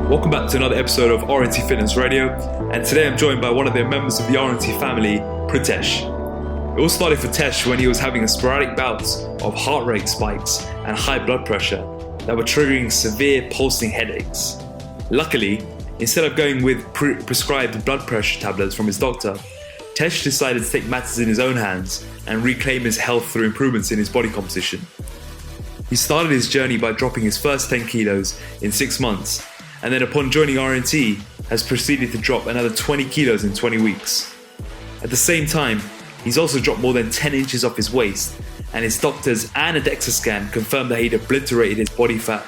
Welcome back to another episode of RNT Fitness Radio, and today I'm joined by one of the members of the RNT family, Pretesh. It all started for Tesh when he was having a sporadic bouts of heart rate spikes and high blood pressure that were triggering severe pulsing headaches. Luckily, instead of going with prescribed blood pressure tablets from his doctor, Tesh decided to take matters in his own hands and reclaim his health through improvements in his body composition. He started his journey by dropping his first 10 kilos in 6 months, and then upon joining RNT, has proceeded to drop another 20 kilos in 20 weeks. At the same time, he's also dropped more than 10 inches off his waist, and his doctors and a DEXA scan confirmed that he'd obliterated his body fat,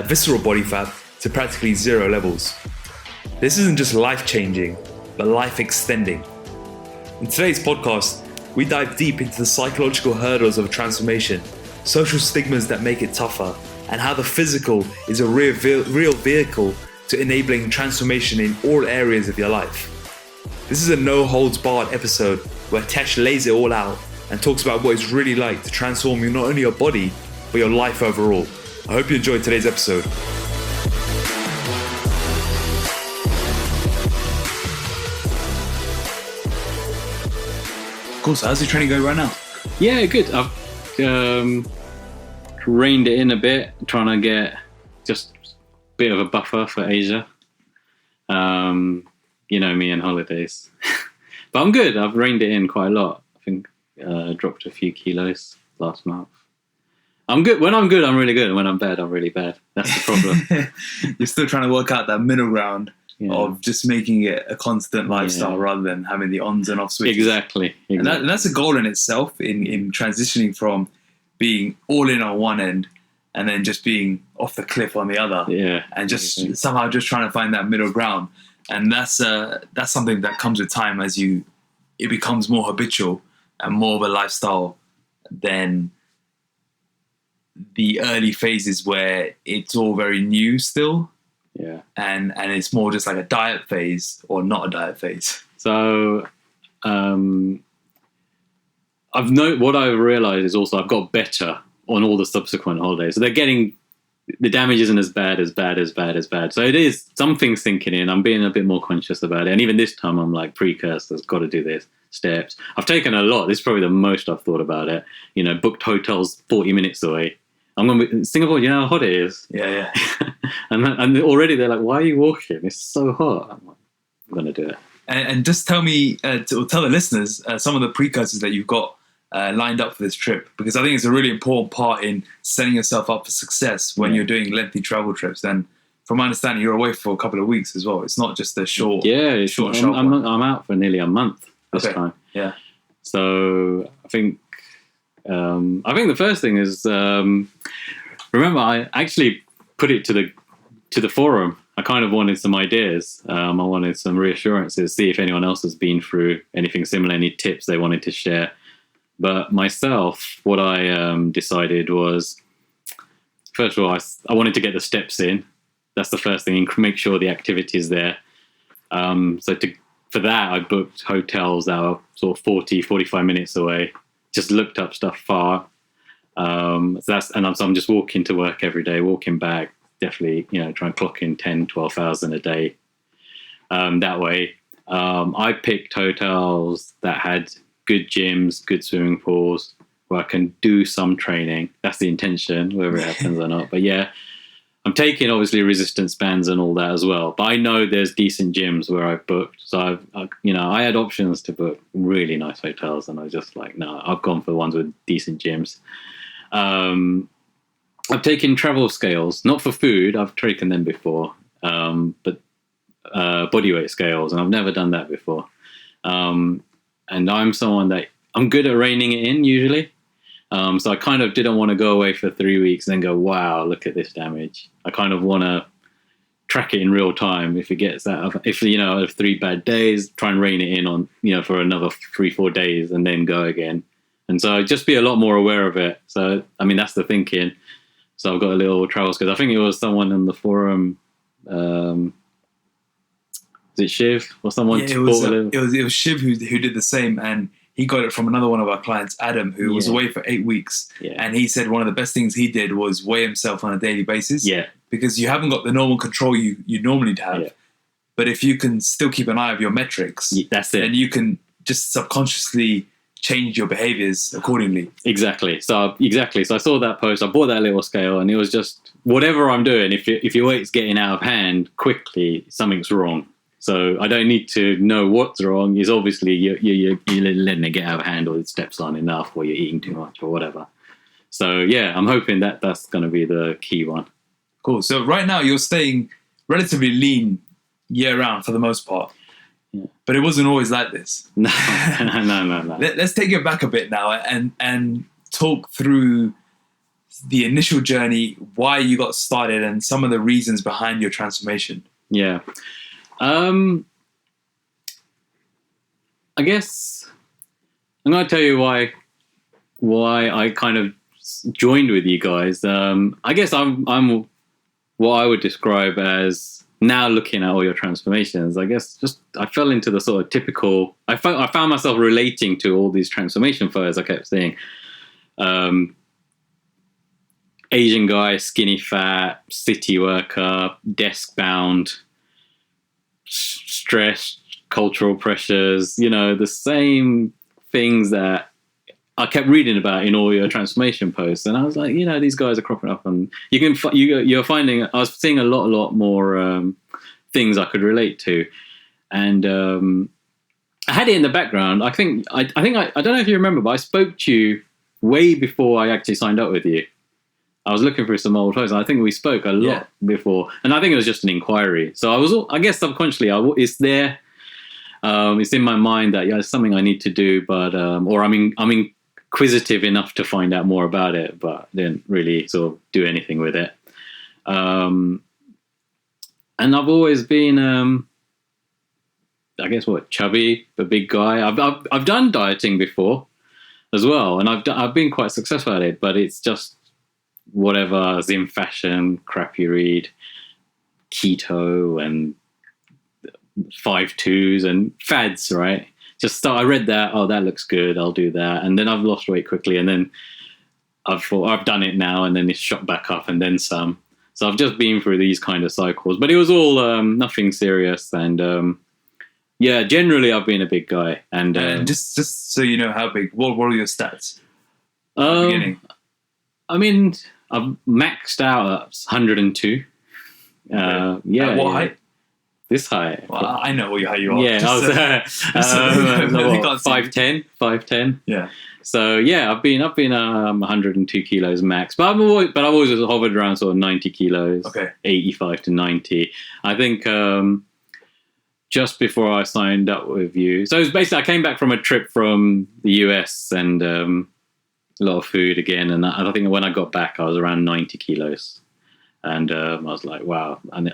visceral body fat, to practically zero levels. This isn't just life-changing, but life-extending. In today's podcast, we dive deep into the psychological hurdles of transformation, social stigmas that make it tougher, and how the physical is a real vehicle to enabling transformation in all areas of your life. This is a no-holds-barred episode where Tesh lays it all out and talks about what it's really like to transform not only your body, but your life overall. I hope you enjoyed today's episode. Cool, so how's your training going right now? Yeah, good. I've reined it in a bit, trying to get just a bit of a buffer for Asia. You know me and holidays. But I'm good. I've reined it in quite a lot. I think I dropped a few kilos last month. I'm good. When I'm good, I'm really good. And when I'm bad, I'm really bad. That's the problem. You're still trying to work out that middle ground of just making it a constant lifestyle rather than having the ons and off switches. Exactly. And that's a goal in itself in transitioning from being all in on one end and then just being off the cliff on the other. Yeah. And just somehow just trying to find that middle ground. And that's something that comes with time as it becomes more habitual and more of a lifestyle than the early phases where it's all very new still. Yeah. And it's more just like a diet phase or not a diet phase. So what I've realized is also I've got better on all the subsequent holidays. So the damage isn't as bad. So it is, something's sinking in. I'm being a bit more conscious about it. And even this time I'm like, precursors, got to do this, steps. I've taken a lot. This is probably the most I've thought about it. You know, booked hotels 40 minutes away. I'm going to be in Singapore, you know how hot it is? Yeah. and already they're like, why are you walking? It's so hot. I'm like, I'm going to do it. And just tell me, tell the listeners some of the precursors that you've got lined up for this trip, because I think it's a really important part in setting yourself up for success when you're doing lengthy travel trips. And from my understanding, you're away for a couple of weeks as well. It's not just a short, short. I'm out for nearly a month this time. Yeah. So I think the first thing is remember I actually put it to the forum. I kind of wanted some ideas. I wanted some reassurances, see if anyone else has been through anything similar, any tips they wanted to share. But myself, what I decided was, first of all, I wanted to get the steps in. That's the first thing, make sure the activity is there. For that, I booked hotels that are sort of 40, 45 minutes away. Just looked up stuff far. So I'm just walking to work every day, walking back, definitely, try and clock in 10, 12 hours in a day. That way, I picked hotels that had good gyms, good swimming pools, where I can do some training. That's the intention, whether it happens or not. But yeah, I'm taking obviously resistance bands and all that as well. But I know there's decent gyms where I've booked. So I had options to book really nice hotels, and I was just like, no, I've gone for the ones with decent gyms. I've taken travel scales, not for food. I've taken them before, but bodyweight scales, and I've never done that before. And I'm someone that I'm good at reining it in usually. So I kind of didn't want to go away for 3 weeks and then go, wow, look at this damage. I kind of want to track it in real time. If it gets that, if 3 bad days, try and rein it in on, for another 3-4 days and then go again. And so just be a lot more aware of it. So, that's the thinking. So I've got a little travel scale. I think it was someone in the forum, is it Shiv or someone? Yeah, it was Shiv who did the same, and he got it from another one of our clients, Adam, who was away for 8 weeks. Yeah. And he said one of the best things he did was weigh himself on a daily basis. Yeah. because you haven't got the normal control you normally have. Yeah. But if you can still keep an eye on your metrics, that's it. then you can just subconsciously change your behaviors accordingly. Exactly. So I saw that post. I bought that little scale, and it was just whatever I'm doing. If your weight's getting out of hand quickly, something's wrong. So I don't need to know what's wrong. It's obviously you're letting it get out of hand, or the steps aren't enough, or you're eating too much, or whatever. So yeah, I'm hoping that that's going to be the key one. Cool. So right now you're staying relatively lean year round for the most part. Yeah. But it wasn't always like this. No. Let's take it back a bit now and talk through the initial journey, why you got started, and some of the reasons behind your transformation. Yeah. I guess I'm going to tell you why I kind of joined with you guys. I guess I'm what I would describe as, now looking at all your transformations, I guess just I fell into the sort of typical. I found myself relating to all these transformation photos I kept seeing. Asian guy, skinny fat, city worker, desk bound, stress, cultural pressures, the same things that I kept reading about in all your transformation posts. And I was like, these guys are cropping up, and you're finding, I was seeing a lot more things I could relate to. And I had it in the background. I don't know if you remember, but I spoke to you way before I actually signed up with you. I was looking for some old posts, and I think we spoke a lot before. And I think it was just an inquiry. So I guess subconsciously, it's there. It's in my mind that it's something I need to do, but or I'm inquisitive enough to find out more about it, but didn't really sort of do anything with it. And I've always been, I guess, chubby, a big guy. I've done dieting before as well, and I've been quite successful at it, but it's just whatever's in fashion, crap you read, keto and 5-2s and fads, right? I read that, that looks good, I'll do that. And then I've lost weight quickly, and then I've thought, I've done it now, and then it's shot back up and then some. So I've just been through these kind of cycles, but it was all nothing serious. And generally I've been a big guy. And just so you know how big, what were your stats at the beginning? I mean, I've maxed out at 102. At what height? This height. Well, I know what height you are. Yeah, I was 5'10". Yeah. So yeah, I've been 102 kilos max, but I've always hovered around sort of 90 kilos. Okay. 85 to 90. I think just before I signed up with you, so it was basically I came back from a trip from the US and a lot of food again, and I think when I got back I was around 90 kilos, and I was like, wow, and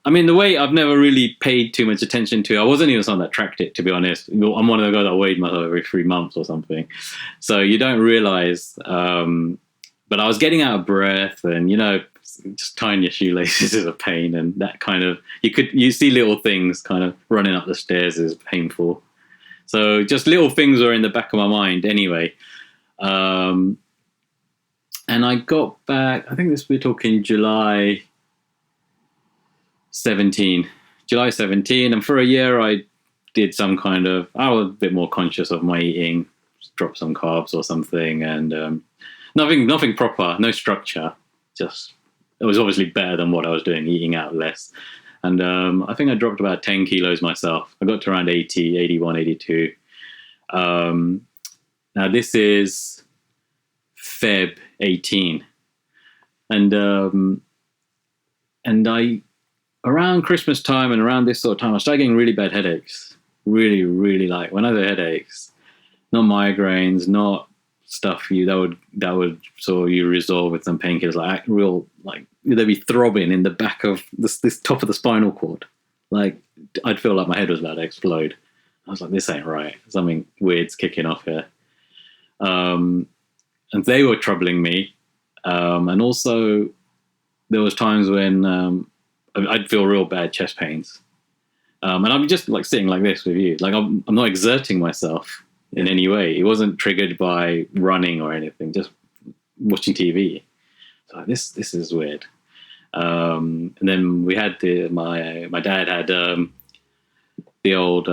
I mean, the weight I've never really paid too much attention to. I wasn't even someone that tracked it, to be honest. I'm one of the guys that weighed myself every 3 months or something. So you don't realize. But I was getting out of breath, and, just tying your shoelaces is a pain. And that kind of, you see little things kind of running up the stairs is painful. So just little things were in the back of my mind anyway. And I got back, I think we're talking July 17, and for a year I did some kind of, I was a bit more conscious of my eating, drop some carbs or something, and nothing proper, no structure, just, it was obviously better than what I was doing, eating out less. And I think I dropped about 10 kilos myself. I got to around 80, 81, 82. Now this is Feb 18, and I, around Christmas time and around this sort of time, I started getting really bad headaches. Really, really, like, when I say headaches, not migraines, not stuff that would sort of you resolve with some painkillers, like real, like they'd be throbbing in the back of this top of the spinal cord. Like I'd feel like my head was about to explode. I was like, this ain't right. Something weird's kicking off here. And they were troubling me. And also there was times when I'd feel real bad chest pains. And I'm just like sitting like this with you. Like I'm not exerting myself in any way. It wasn't triggered by running or anything, just watching TV. So this is weird. And then we had my dad had the old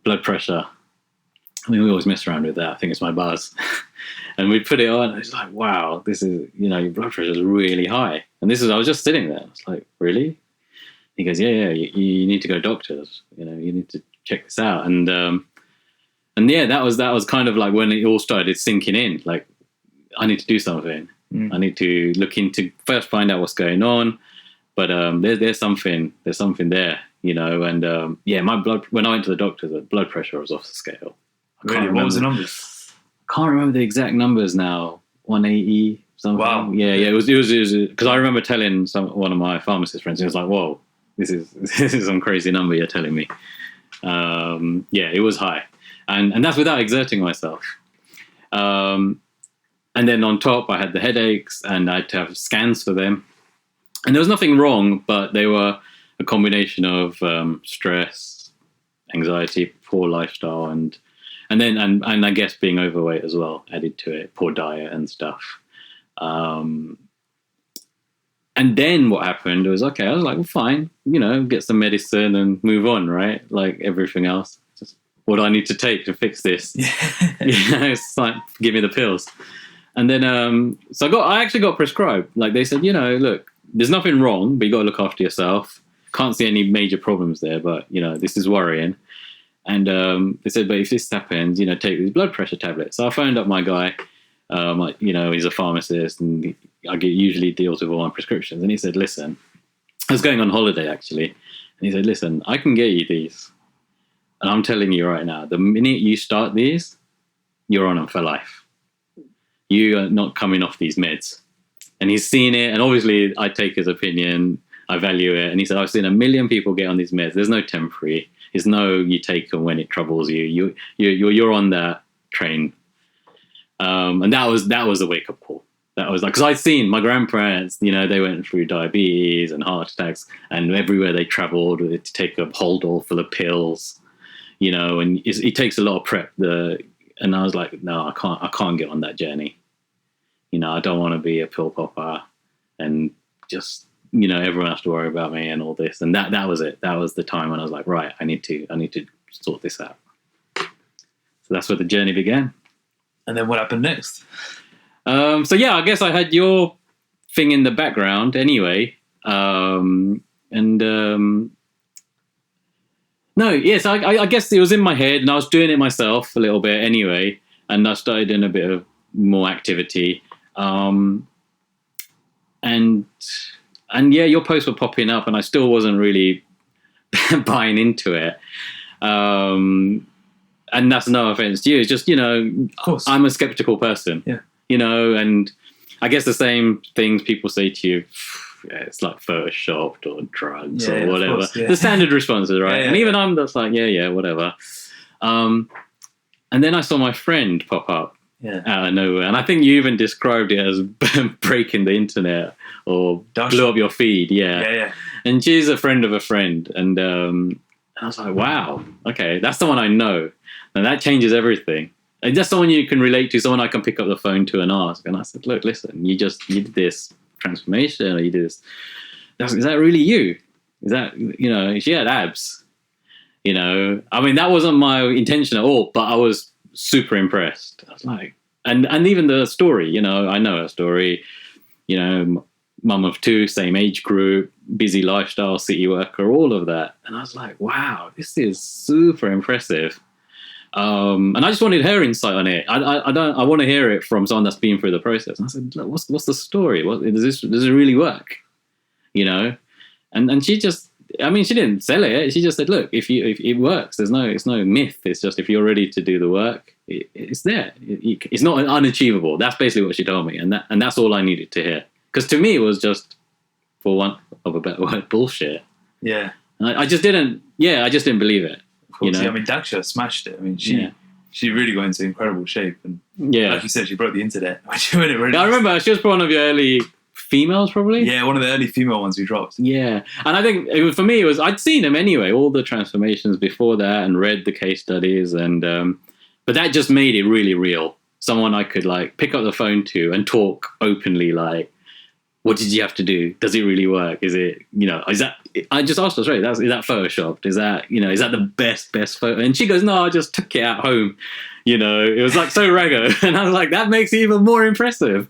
blood pressure. I mean, we always mess around with that. I think it's my buzz. And we put it on, and it's like, wow, this is, your blood pressure is really high. And I was just sitting there. I was like, really? He goes, yeah, you need to go to doctors. You need to check this out. And yeah, that was kind of like when it all started sinking in. Like, I need to do something. I need to look into, first find out what's going on. But there's something there, And yeah, when I went to the doctor, the blood pressure was off the scale. Really? What was the numbers? I can't remember the exact numbers now. 180 something. Wow. Yeah. It was because I remember telling one of my pharmacist friends, he was like, "Whoa, this is some crazy number you're telling me." Yeah, it was high, and that's without exerting myself. And then on top, I had the headaches, and I had to have scans for them. And there was nothing wrong, but they were a combination of stress, anxiety, poor lifestyle, and I guess being overweight as well added to it, poor diet and stuff. And then what happened was, okay, I was like, well, fine, get some medicine and move on, right? Like everything else. Just, what do I need to take to fix this? It's like, give me the pills. And then, so I actually got prescribed. Like they said, look, there's nothing wrong, but you got to look after yourself. Can't see any major problems there, but, this is worrying. And they said, but if this happens, take these blood pressure tablets. So I phoned up my guy, he's a pharmacist, and I usually deals with all my prescriptions. And he said, listen, I was going on holiday, actually. And he said, listen, I can get you these. And I'm telling you right now, the minute you start these, you're on them for life. You are not coming off these meds. And he's seen it. And obviously, I take his opinion. I value it. And he said, I've seen 1 million people get on these meds. There's no temporary. There's no you take them when it troubles you. You're on that train. And that was a wake up call. That was like, because I'd seen my grandparents, they went through diabetes and heart attacks, and everywhere they traveled, to take a Holdol full of pills, and it takes a lot of prep. And I was like, no, I can't get on that journey. I don't want to be a pill popper and just, everyone has to worry about me and all this. And that was it. That was the time when I was like, right, I need to sort this out. So that's where the journey began. And then what happened next? So yeah, I guess I had your thing in the background anyway. No, yes, I guess it was in my head, and I was doing it myself a little bit anyway. And I started doing a bit of more activity. And yeah, your posts were popping up, and I still wasn't really buying into it. And that's no offense to you. It's just, of course, I'm a skeptical person. Yeah. And I guess the same things people say to you, it's like photoshopped or drugs or whatever. Course, yeah. The standard responses, right? Yeah, and even I'm just like, yeah, whatever. And then I saw my friend pop up out of nowhere. And I think you even described it as breaking the internet or blew up your feed. Yeah. And she's a friend of a friend. And I was like, wow, okay, that's the one I know. And that changes everything. And that's someone you can relate to, someone I can pick up the phone to and ask. And I said, look, listen, you did this transformation, or you did this. Is that really you? Is that, she had abs, I mean, that wasn't my intention at all, but I was super impressed. I was like, and even the story, I know her story, mum of 2, same age group, busy lifestyle, city worker, all of that. And I was like, wow, this is super impressive. And I just wanted her insight on it. I want to hear it from someone that's been through the process. And I said, what's the story? Does it really work? And she just, I mean, she didn't sell it. She just said, look, if it works, it's no myth. It's just, if you're ready to do the work, it's there. It's not unachievable. That's basically what she told me. And that's all I needed to hear. Because to me, it was just, for want of a better word, bullshit. Yeah. And I just didn't believe it. Of course, I mean, DEXA smashed it. I mean, she really got into incredible shape. And like you said, she broke the internet. I remember she was one of your early females, probably. Yeah, one of the early female ones we dropped. Yeah. And I think for me, I'd seen them anyway, all the transformations before that, and read the case studies. And but that just made it really real. Someone I could pick up the phone to and talk openly, what did you have to do? Does it really work? Is it, is that, I just asked her straight, is that photoshopped? Is that, is that the best photo? And she goes, no, I just took it at home. It was like so raggo. And I was like, that makes it even more impressive.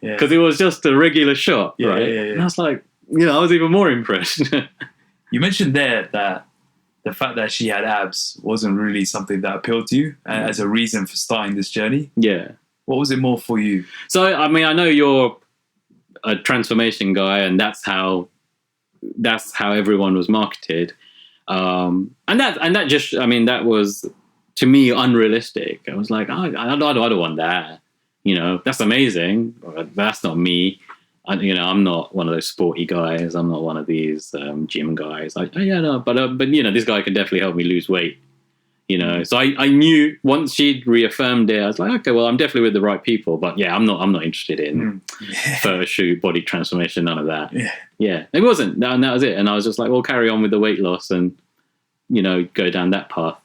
Because it was just a regular shot, right? Yeah. And I was like, I was even more impressed. You mentioned there that the fact that she had abs wasn't really something that appealed to you as a reason for starting this journey. Yeah. What was it more for you? So, I mean, I know you're a transformation guy, and that's how everyone was marketed. And that just, I mean, that was, to me, unrealistic. I was like, I don't want that. That's amazing, but that's not me. I'm not one of those sporty guys. I'm not one of these gym guys. But this guy can definitely help me lose weight. So I knew once she'd reaffirmed it, I was like, okay, well, I'm definitely with the right people. But yeah, I'm not interested in photo shoot, body transformation, none of that. Yeah, it wasn't. And that was it. And I was just like, well, carry on with the weight loss and go down that path.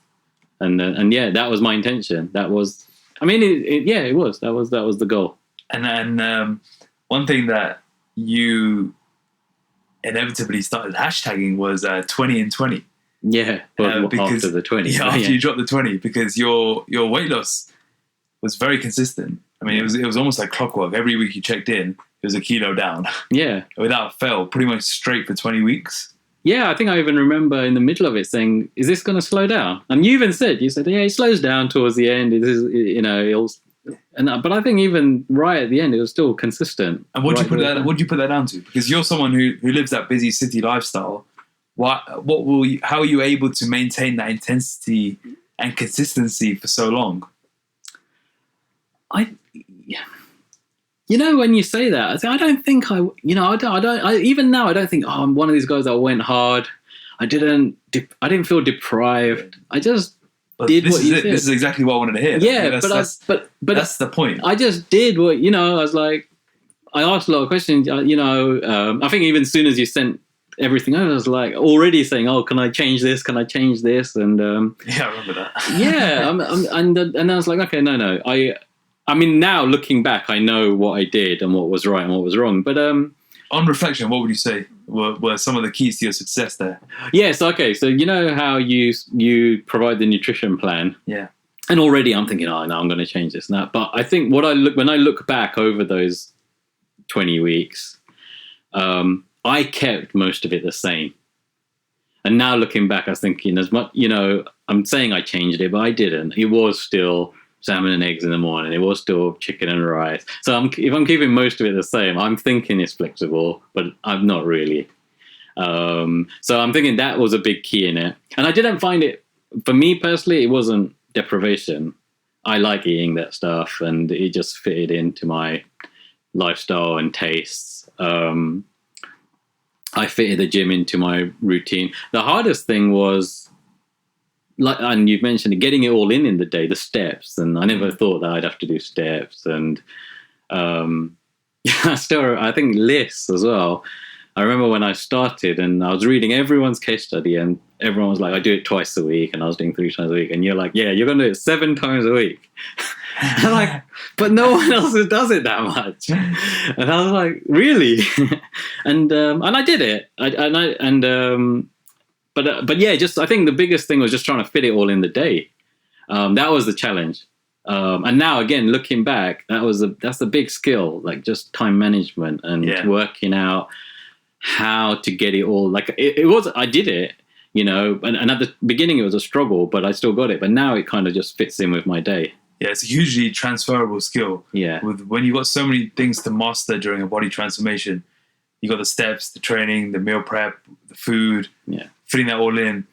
And yeah, that was my intention. That was, I mean, it was. That was the goal. And then one thing that you inevitably started hashtagging was 20 and 20. Yeah, because, after the 20. Yeah, after you dropped the 20, because your weight loss was very consistent. I mean, it was almost like clockwork. Every week you checked in, it was a kilo down. Yeah. Without fail, pretty much straight for 20 weeks. Yeah, I think I even remember in the middle of it saying, is this going to slow down? And you said, yeah, it slows down towards the end. It is, but I think even right at the end, it was still consistent. And what do you put that down to? Because you're someone who lives that busy city lifestyle. How are you able to maintain that intensity and consistency for so long? When you say that, I don't think even now I don't think, I'm one of these guys that went hard. I didn't feel deprived. I just did what you said. This is exactly what I wanted to hear. Yeah, but that's the point. I just did what, I was like, I asked a lot of questions, I think even as soon as you sent everything over, I was like already saying, oh, can I change this? Can I change this? And yeah, I remember that. Yeah, and I was like, okay, no. I mean, now looking back, I know what I did and what was right and what was wrong. But on reflection, what would you say were some of the keys to your success there? Yes, okay. So how you provide the nutrition plan. Yeah. And already I'm thinking, oh, no, I'm going to change this and that. But I think when I look back over those 20 weeks, I kept most of it the same. And now looking back, I was thinking, as much, I'm saying I changed it, but I didn't. It was still salmon and eggs in the morning. It was still chicken and rice. So if I'm keeping most of it the same, I'm thinking it's flexible, but I'm not really. So I'm thinking that was a big key in it. And I didn't find it, for me personally, it wasn't deprivation. I like eating that stuff, and it just fitted into my lifestyle and tastes. I fitted the gym into my routine. The hardest thing was, and you've mentioned it, getting it all in the day, the steps. And I never thought that I'd have to do steps. And I think lists as well. I remember when I started and I was reading everyone's case study, and everyone was like, I do it twice a week, and I was doing 3 times a week. And you're like, yeah, you're going to do it 7 times a week. I'm like, but no one else does it that much. And I was like, really? and I did it. But yeah, I think the biggest thing was just trying to fit it all in the day. That was the challenge. And now again, looking back, that's a big skill, like just time management and working out how to get it all. Like it was, I did it, and at the beginning it was a struggle, but I still got it. But now it kind of just fits in with my day. Yeah, it's a hugely transferable skill. Yeah. When you've got so many things to master during a body transformation, you got the steps, the training, the meal prep, the food, fitting that all in.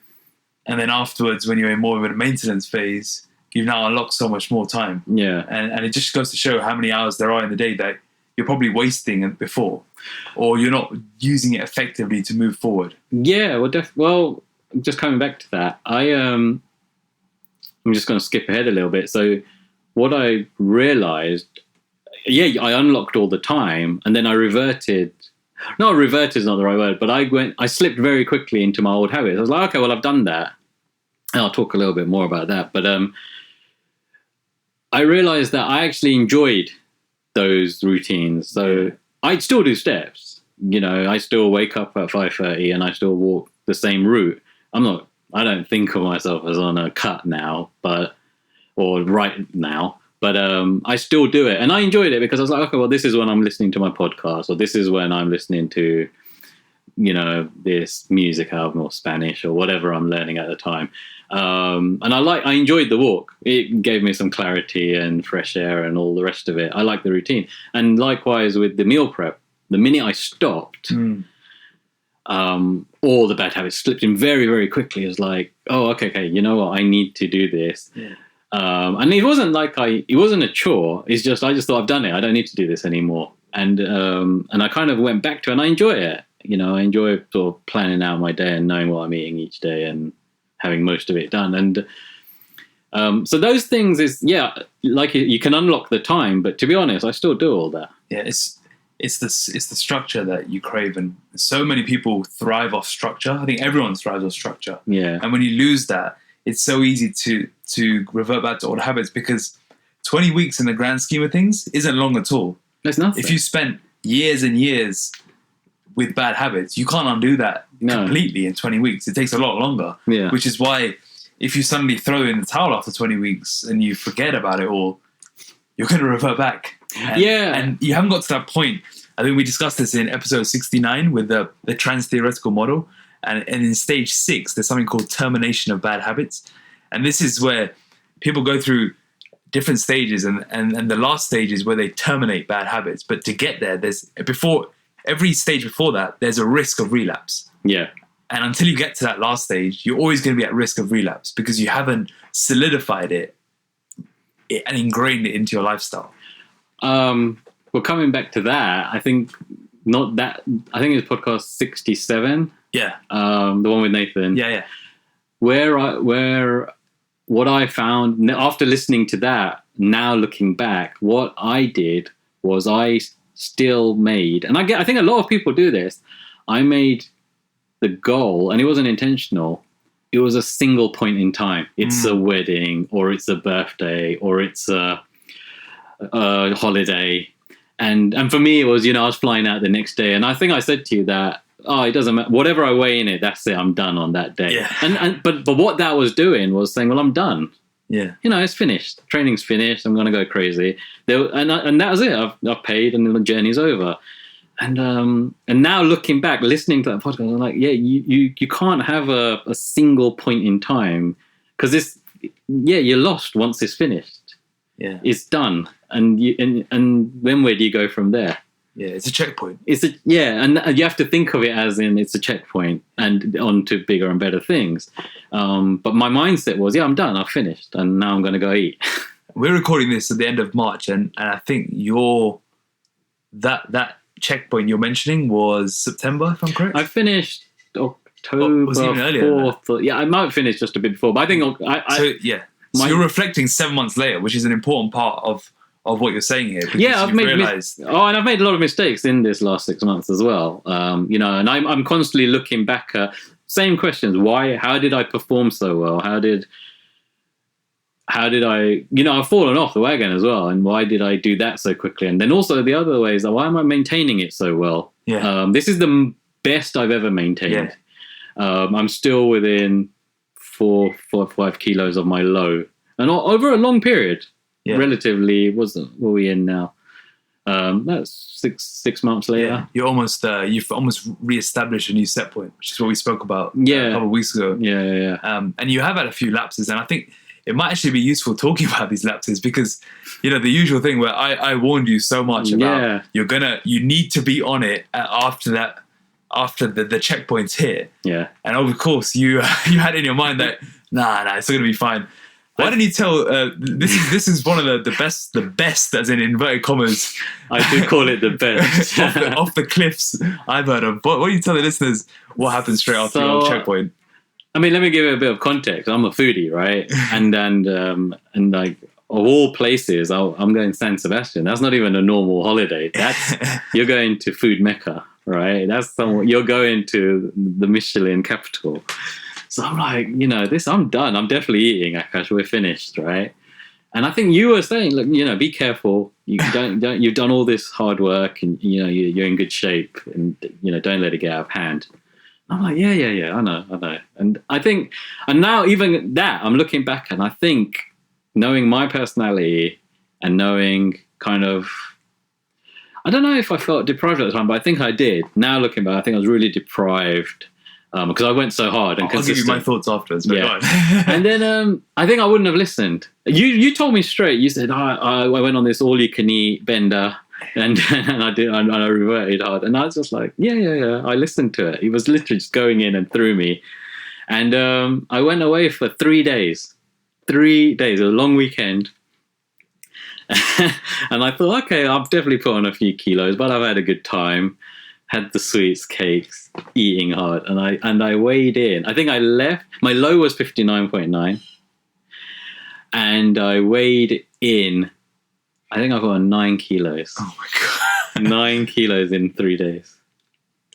And then afterwards, when you're in more of a maintenance phase, you've now unlocked so much more time. Yeah. And it just goes to show how many hours there are in the day that you're probably wasting before, or you're not using it effectively to move forward. Yeah, well, just coming back to that, I'm just going to skip ahead a little bit. So what I realized, I unlocked all the time, and then I reverted. No, revert is not the right word, but I slipped very quickly into my old habits. I was like, okay, well, I've done that. And I'll talk a little bit more about that. But I realized that I actually enjoyed those routines. So I still do steps. I still wake up at 5:30 and I still walk the same route. I don't think of myself as on a cut now, or right now, but I still do it. And I enjoyed it because I was like, okay, well, this is when I'm listening to my podcast, or this is when I'm listening to, this music album or Spanish or whatever I'm learning at the time. And I enjoyed the walk. It gave me some clarity and fresh air and all the rest of it. I like the routine. And likewise with the meal prep, the minute I stopped, all the bad habits slipped in very, very quickly. It was like, oh, okay, you know what? I need to do this. Yeah. And it wasn't like it wasn't a chore. It's just, I just thought I've done it. I don't need to do this anymore. And I kind of went back to it and I enjoy it. I enjoy sort of planning out my day and knowing what I'm eating each day and having most of it done. And so those things is, like you can unlock the time, but to be honest, I still do all that. Yeah, it's the structure that you crave, and so many people thrive off structure. I think everyone thrives off structure. Yeah. And when you lose that, it's so easy to revert back to old habits, because 20 weeks in the grand scheme of things isn't long at all. There's nothing. If you spent years and years with bad habits, you can't undo that completely in 20 weeks. It takes a lot longer. Yeah. Which is why if you suddenly throw in the towel after 20 weeks and you forget about it all, you're going to revert back. And you haven't got to that point. I think we discussed this in episode 69 with the trans-theoretical model. And in stage 6, there's something called termination of bad habits. And this is where people go through different stages. And the last stage is where they terminate bad habits. But to get there, every stage before that, there's a risk of relapse. Yeah. And until you get to that last stage, you're always going to be at risk of relapse because you haven't solidified it and ingrained it into your lifestyle. Well, coming back to that, I think I think it's podcast 67. Yeah. The one with Nathan. Yeah. Where what I found after listening to that, now looking back, what I did was I still made, and I think a lot of people do this, I made the goal, and it wasn't intentional, it was a single point in time. It's a wedding, or it's a birthday, or it's a holiday. And for me, it was, I was flying out the next day. And I think I said to you that, it doesn't matter. Whatever I weigh in it, that's it. I'm done on that day. Yeah. But what that was doing was saying, well, I'm done. Yeah. It's finished. Training's finished. I'm going to go crazy. And that was it. I've paid and the journey's over. And now looking back, listening to that podcast, I'm like, you can't have a single point in time, because you're lost once it's finished. Yeah. It's done. And then where do you go from there? Yeah, it's a checkpoint. And you have to think of it as in it's a checkpoint and on to bigger and better things. But my mindset was, I'm done, I've finished, and now I'm going to go eat. We're recording this at the end of March, and I think that checkpoint you're mentioning was September, if I'm correct? I finished October 4th. Yeah, I might finish just a bit before, but I think So you're reflecting 7 months later, which is an important part of what you're saying here. Yeah, I've made and I've made a lot of mistakes in this last 6 months as well. And I'm constantly looking back at same questions. Why? How did I perform so well? How did I? I've fallen off the wagon as well. And why did I do that so quickly? And then also the other way is that why am I maintaining it so well? Yeah. This is the best I've ever maintained. Yeah. I'm still within 4 or 5 kilos of my low, and over a long period. Yeah. Relatively, what are we in now? That's six months later. Yeah. You've almost re-established a new set point, which is what we spoke about a couple of weeks ago. Yeah. And you have had a few lapses, and I think it might actually be useful talking about these lapses, because the usual thing where I warned you so much about you need to be on it after the checkpoints hit. Yeah. And of course you had in your mind that nah, it's going to be fine. Why didn't you tell? This is one of the best, as in inverted commas. I do call it the best. off the cliffs I've heard of. But why don't you tell the listeners what happened straight after your checkpoint? I mean, let me give it a bit of context. I'm a foodie, right? and like of all places, I'm going to San Sebastian. That's not even a normal holiday. You're going to food Mecca, right? You're going to the Michelin capital. So I'm like, I'm done. I'm definitely eating, Akash. We're finished, right? And I think you were saying, look, be careful. you've done all this hard work, and you're in good shape, and don't let it get out of hand. I'm like, yeah, I know. And I think, and now even that, I'm looking back and I think, knowing my personality and knowing kind of, I don't know if I felt deprived at the time, but I think I did. Now looking back, I think I was really deprived because I went so hard and consistent. I'll give you my thoughts afterwards. But yeah. And then I think I wouldn't have listened. You told me straight. You said I went on this all-you-can-eat bender. And I reverted hard, and I was just like, yeah. I listened to it. He was literally just going in and through me, and I went away for 3 days. 3 days, a long weekend, and I thought, okay, I've definitely put on a few kilos, but I've had a good time. Had the sweets, cakes, eating hard, and I weighed in. I think I left. My low was 59.9, and I weighed in. I think I got on 9 kilos. Oh my God. 9 kilos in 3 days.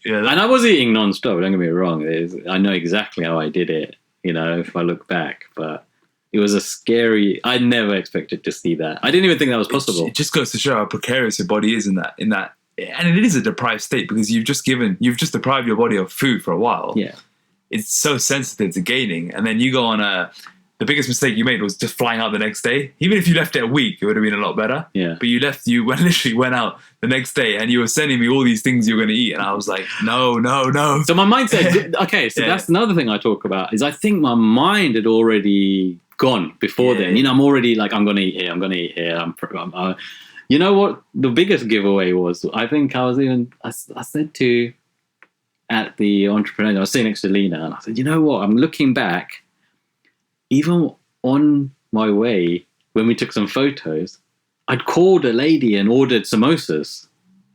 Yeah. And I was eating non-stop, don't get me wrong. I know exactly how I did it, if I look back. But it was a scary, I never expected to see that. I didn't even think that was possible. It just goes to show how precarious your body is in that. And it is a deprived state because you've just deprived your body of food for a while. Yeah. It's so sensitive to gaining. And then you go on the biggest mistake you made was just flying out the next day. Even if you left it a week, it would have been a lot better. Yeah. But you literally went out the next day and you were sending me all these things you were going to eat. And I was like, no. So my mindset, okay, so that's another thing I talk about, is I think my mind had already gone before then. I'm already like, I'm going to eat here. You know what the biggest giveaway was? I think I said at the entrepreneur, I was sitting next to Lena, and I said, you know what, I'm looking back, even on my way, when we took some photos, I'd called a lady and ordered samosas.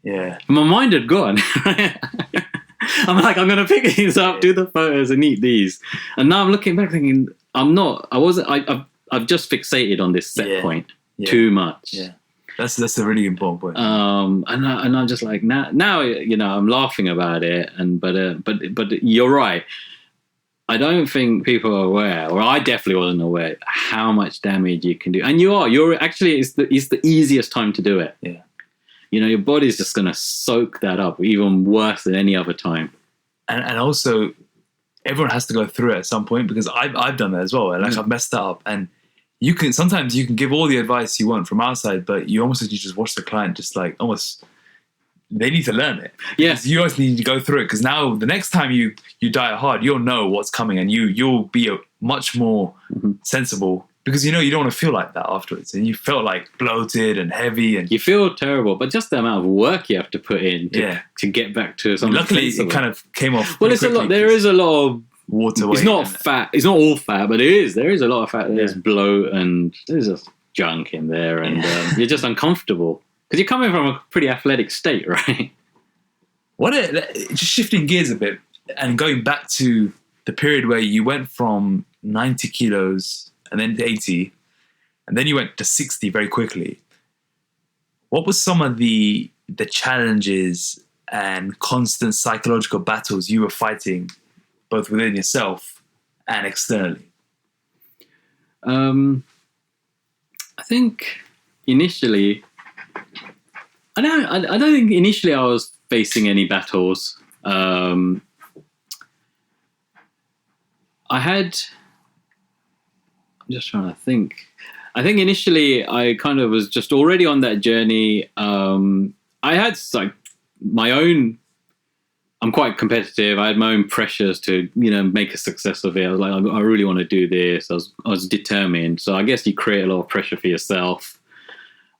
Yeah. My mind had gone. I'm like, I'm going to pick these up, do the photos and eat these. And now I'm looking back thinking, I've just fixated on this set point too much. Yeah. That's a really important point. And I'm just like, now, I'm laughing about it. But you're right. I don't think people are aware, or I definitely wasn't aware, how much damage you can do. And you're actually, it's the easiest time to do it. Yeah. Your body's just going to soak that up even worse than any other time. And also, everyone has to go through it at some point, because I've done that as well. And I've messed that up. And sometimes you can give all the advice you want from outside, but you almost have to just watch the client just like almost, they need to learn it. Yes. You always need to go through it, because now the next time you diet hard, you'll know what's coming, and you'll be much more sensible, because you don't want to feel like that afterwards. And you felt like bloated and heavy, and you feel terrible, but just the amount of work you have to put in to get back to something. Luckily, sensible. it kind of came off. Well, it's a lot. There is a lot of water. It's not fat. It's not all fat, but it is. There is a lot of fat. There's bloat, and there's just junk in there, and you're just uncomfortable because you're coming from a pretty athletic state, right? Just shifting gears a bit and going back to the period where you went from 90 kilos and then to 80, and then you went to 60 very quickly. What was some of the challenges and constant psychological battles you were fighting, both within yourself and externally? I think initially, I don't think initially I was facing any battles. I'm just trying to think. I think initially I kind of was just already on that journey. I had like my own, I'm quite competitive. I had my own pressures to, make a success of it. I was like, I really want to do this. I was determined. So I guess you create a lot of pressure for yourself.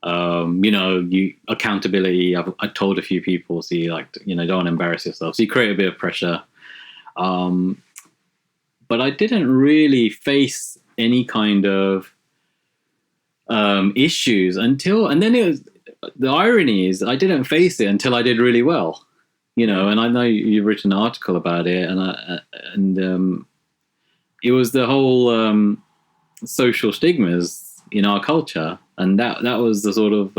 Accountability. I told a few people, so you don't want to embarrass yourself. So you create a bit of pressure. But I didn't really face any kind of issues and then the irony is I didn't face it until I did really well, and I know you've written an article about it, and it was the whole social stigmas in our culture, and that was the sort of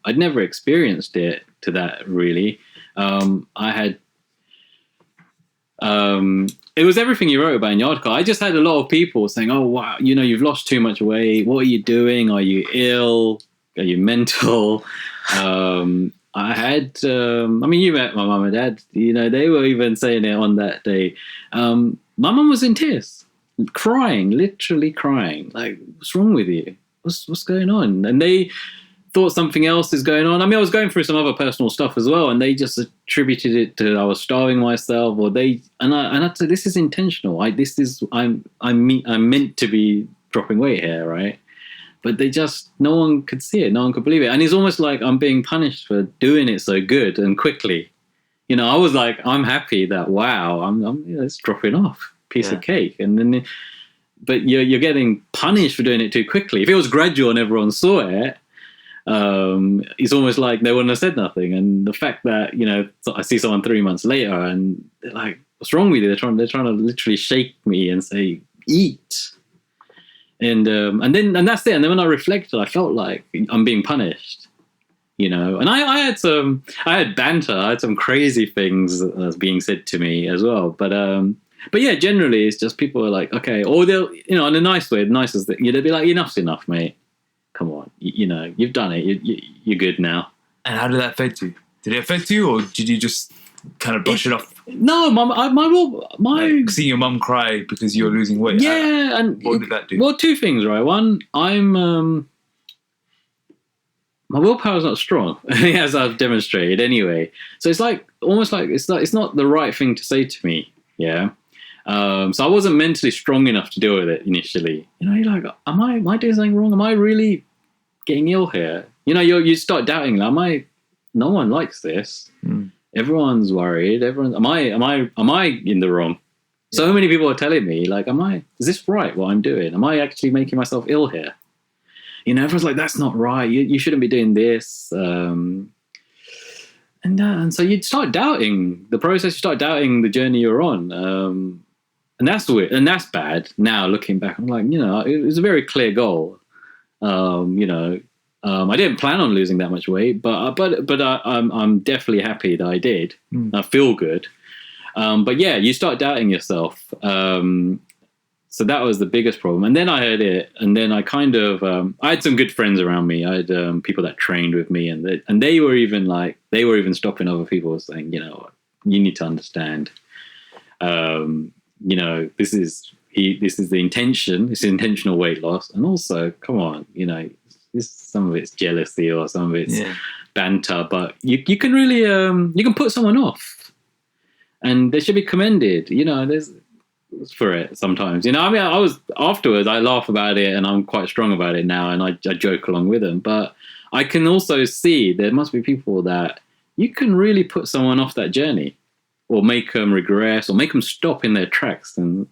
I'd never experienced it to that really. I had it was everything you wrote about in your article. I just had a lot of people saying, oh, wow, you've lost too much weight. What are you doing? Are you ill? are you mental? I had, I mean, you met my mum and dad, you know, they were even saying it on that day. My mum was in tears, crying, literally crying. Like, what's wrong with you? What's going on? And they thought something else is going on. I mean, I was going through some other personal stuff as well, and they just attributed it to I was starving myself, or I said, this is intentional. I'm meant to be dropping weight here, right? But no one could see it. No one could believe it. And it's almost like I'm being punished for doing it so good and quickly. You know, I was like, I'm happy that, wow, it's dropping off, piece of cake. And then, but you're getting punished for doing it too quickly. If it was gradual and everyone saw it, it's almost like they wouldn't have said nothing. And the fact that, you know, I see someone 3 months later and they're like, what's wrong with you? They're trying to literally shake me and say, eat. And that's it. And then when I reflected, I felt like I'm being punished, you know. And I had banter. I had some crazy things that's being said to me as well. But yeah, generally it's just people are like, okay, or they'll, you know, in a nice way, the nicest thing, they'll be like, enough's enough, mate. Come on, you know, you've done it. You're good now. And how did that affect you? Did it affect you, or did you just kind of brush it off? No, like seeing your mum cry because you're losing weight. Yeah, and what did that do? Well, two things, right? One, my willpower's not strong, as I've demonstrated anyway. So it's like almost like it's not the right thing to say to me. Yeah. So I wasn't mentally strong enough to deal with it initially. You know, you're like, am I doing something wrong? Am I really getting ill here? You know, you start doubting. Like, no one likes this. Everyone's worried. Am I in the wrong? Yeah. So many people are telling me, like, is this right, what I'm doing? Am I actually making myself ill here? You know, everyone's like, that's not right. You shouldn't be doing this. And so you'd start doubting the process. You start doubting the journey you're on. And that's weird. And that's bad. Now looking back, I'm like, you know, it was a very clear goal. You know, I didn't plan on losing that much weight, but I'm definitely happy that I did. I feel good. But yeah, you start doubting yourself. So that was the biggest problem. And then I heard it, and then I kind of I had some good friends around me. I had people that trained with me, and they were even stopping other people, saying, you know, you need to understand. You know, this is the intention. It's intentional weight loss, and also, come on, you know. Some of it's jealousy or some of it's banter, but you can really you can put someone off, and they should be commended. You know, there's for it sometimes. You know, I mean, I was afterwards. I laugh about it, and I'm quite strong about it now, and I joke along with them. But I can also see there must be people that you can really put someone off that journey, or make them regress, or make them stop in their tracks. And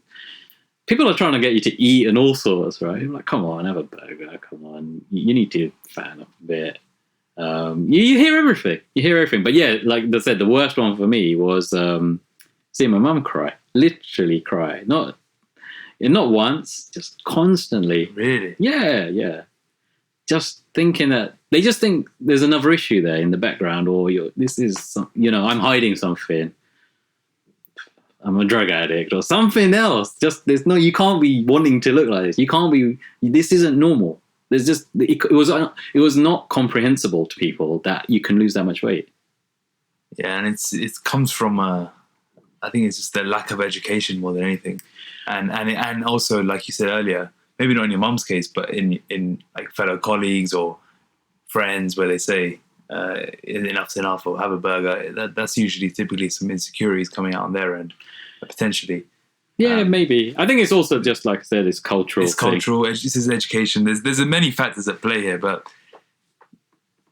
people are trying to get you to eat and all sorts, right? I'm like, come on, have a burger. Come on, you need to fatten up a bit. You hear everything. You hear everything. But yeah, like I said, the worst one for me was seeing my mum cry, literally cry. Not once, just constantly. Really? Yeah. Just thinking that they just think there's another issue there in the background, or I'm hiding something. I'm a drug addict or something else. Just you can't be wanting to look like this. You can't be. This isn't normal. There's just it was not comprehensible to people that you can lose that much weight. Yeah, and it comes from I think it's just the lack of education more than anything, and also, like you said earlier, maybe not in your mum's case, but in like fellow colleagues or friends, where they say enough's enough, or have a burger. That's usually typically some insecurities coming out on their end, potentially. Yeah, maybe. I think it's also just, like I said, it's cultural. It's cultural. This is education. There's many factors at play here, but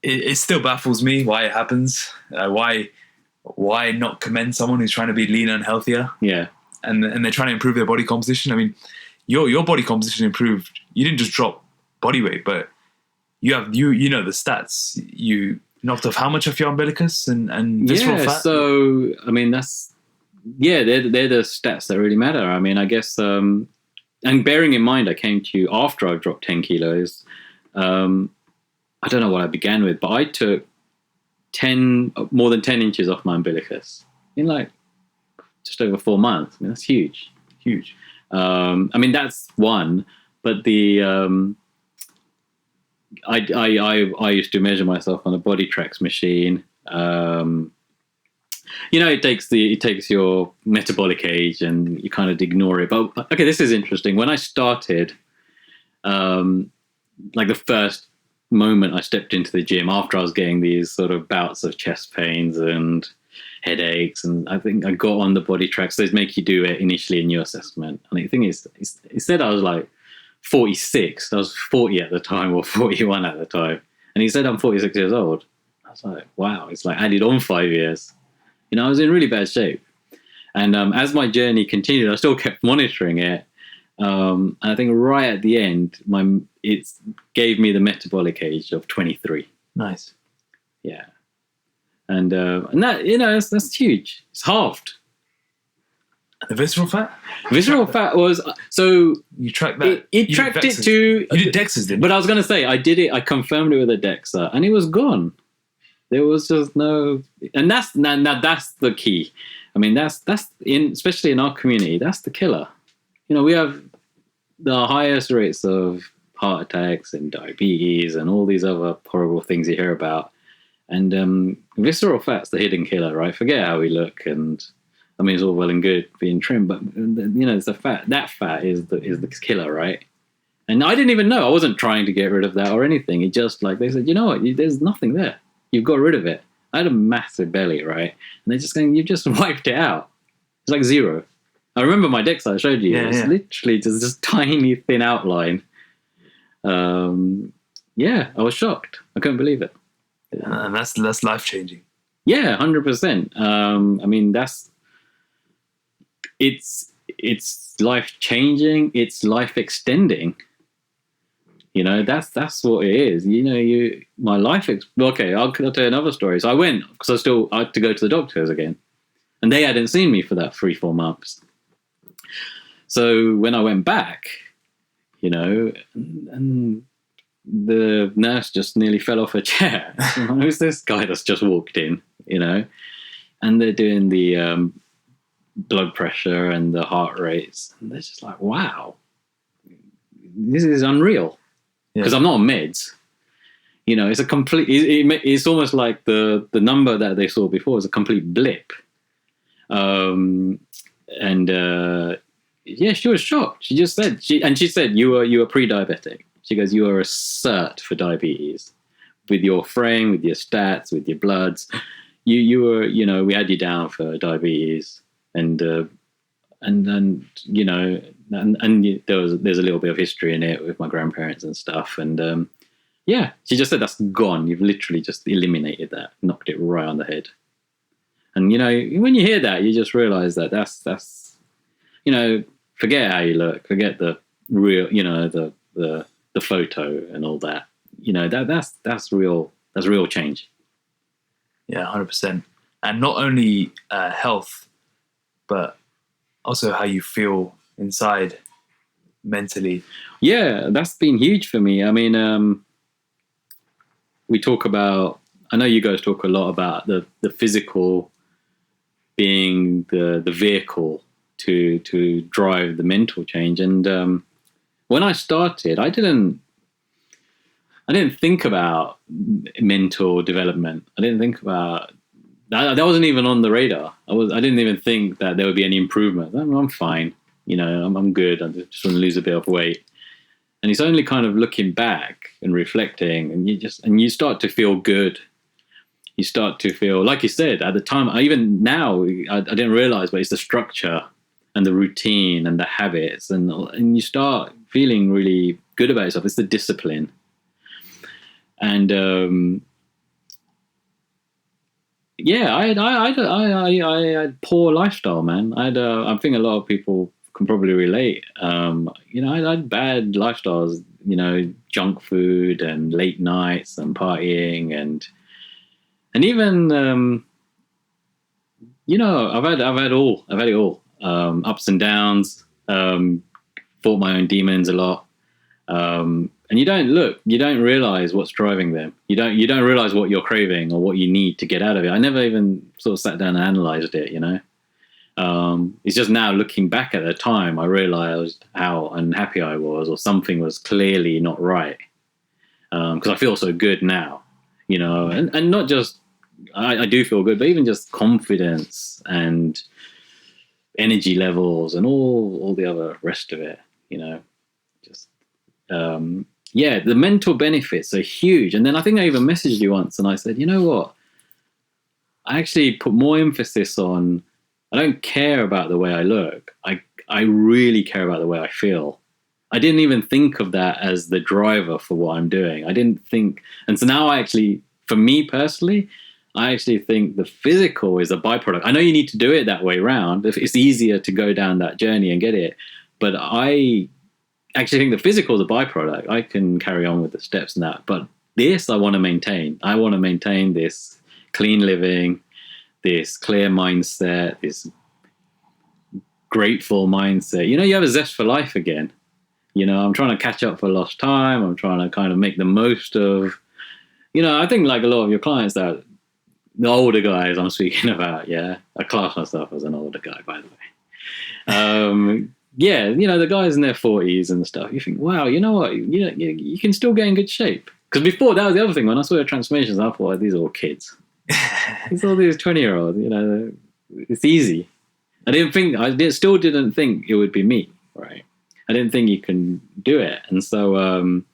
it still baffles me why it happens. Why not commend someone who's trying to be leaner and healthier? Yeah, and they're trying to improve their body composition. I mean, your body composition improved. You didn't just drop body weight, but you know the stats. You knocked off how much of your umbilicus and visceral fat? So I mean they're the stats that really matter. I mean, I guess and bearing in mind I came to you after I've dropped 10 kilos. I don't know what I began with, but I took more than 10 inches off my umbilicus in like just over 4 months. I mean, that's huge. I mean, that's one, but I used to measure myself on a body tracks machine. It takes your metabolic age, and you kind of ignore it. But okay, this is interesting. When I started, like the first moment I stepped into the gym after I was getting these sort of bouts of chest pains and headaches, and I think I got on the body tracks. They make you do it initially in your assessment. And the thing is, it said I was like 46. I was 40 at the time, or 41 at the time, and he said I'm 46 years old. I was like, wow, it's like added on 5 years. I was in really bad shape. And as my journey continued, I still kept monitoring it. And I think right at the end, it gave me the metabolic age of 23. Nice. Yeah. And that, that's huge. It's halved. The visceral fat? Visceral fat was, so... You tracked that? It tracked it to... You did DEXAs, didn't you? But I was going to say, I did it, I confirmed it with a DEXA, and it was gone. There was just no... And that's the key. I mean, especially in our community, that's the killer. We have the highest rates of heart attacks and diabetes and all these other horrible things you hear about. And visceral fat's the hidden killer, right? Forget how we look, and I mean, it's all well and good being trim, but it's the fat. That fat is the killer, right? And I didn't even know. I wasn't trying to get rid of that or anything. It just like they said, you know what? There's nothing there. You've got rid of it. I had a massive belly, right? And they're just going, you've just wiped it out. It's like zero. I remember my DEXA I showed you. Yeah, it's literally just this tiny thin outline. I was shocked. I couldn't believe it. And that's life changing. Yeah, 100%. I mean, it's life changing. It's life extending. That's what it is. My life. Okay, I'll tell you another story. So I went because I had to go to the doctors again, and they hadn't seen me for that 3-4 months. So when I went back, and the nurse just nearly fell off her chair. Who's this guy that's just walked in? And they're doing the blood pressure and the heart rates, and they're just like, wow, this is unreal. Because I'm not on meds. It's a complete. It's almost like the number that they saw before is a complete blip. She was shocked. She just said she said you were pre-diabetic. She goes, you are a cert for diabetes, with your frame, with your stats, with your bloods. You were, we had you down for diabetes, and there's a little bit of history in it with my grandparents and stuff. And she just said, that's gone. You've literally just eliminated that, knocked it right on the head. And, when you hear that, you just realize that that's forget how you look, forget the real, the photo and all that. That's real change. Yeah, 100%. And not only health, but also how you feel inside mentally. Yeah, that's been huge for me. I mean, we talk about, I know you guys talk a lot about the physical being the vehicle to drive the mental change. And when I started, I didn't think about mental development. I didn't think about that wasn't even on the radar. I didn't even think that there would be any improvement. I'm fine. I'm good. I just want to lose a bit of weight. And it's only kind of looking back and reflecting, and you start to feel good. You start to feel, like you said, at the time, even now, I didn't realize, but it's the structure and the routine and the habits, and you start feeling really good about yourself. It's the discipline. And I had poor lifestyle, man. I think a lot of people can probably relate. I had bad lifestyles, junk food and late nights and partying and even, I've had it all, ups and downs, fought my own demons a lot. And you don't realize what's driving them. You don't realize what you're craving or what you need to get out of it. I never even sort of sat down and analyzed it, It's just now looking back at the time, I realized how unhappy I was, or something was clearly not right. because I feel so good now, and not just I do feel good, but even just confidence and energy levels and all the other rest of it, just the mental benefits are huge. And then I think I even messaged you once and I said, you know what, I actually put more emphasis on, I don't care about the way I look. I really care about the way I feel. I didn't even think of that as the driver for what I'm doing. I didn't think, and so now for me personally, I actually think the physical is a byproduct. I know you need to do it that way around. It's easier to go down that journey and get it. But I actually think the physical is a byproduct. I can carry on with the steps and that. But this I want to maintain. I want to maintain this clean living, this clear mindset, this grateful mindset. You have a zest for life again. I'm trying to catch up for lost time. I'm trying to kind of make the most of, I think like a lot of your clients, that the older guys I'm speaking about, I class myself as an older guy, by the way. The guys in their 40s and stuff, you think, wow, you know what, you can still get in good shape. Because before, that was the other thing, when I saw your transformations, I thought, these are all kids. It's all these 20-year-olds, it's easy. I still didn't think it would be me, right? I didn't think you can do it. And so, I'm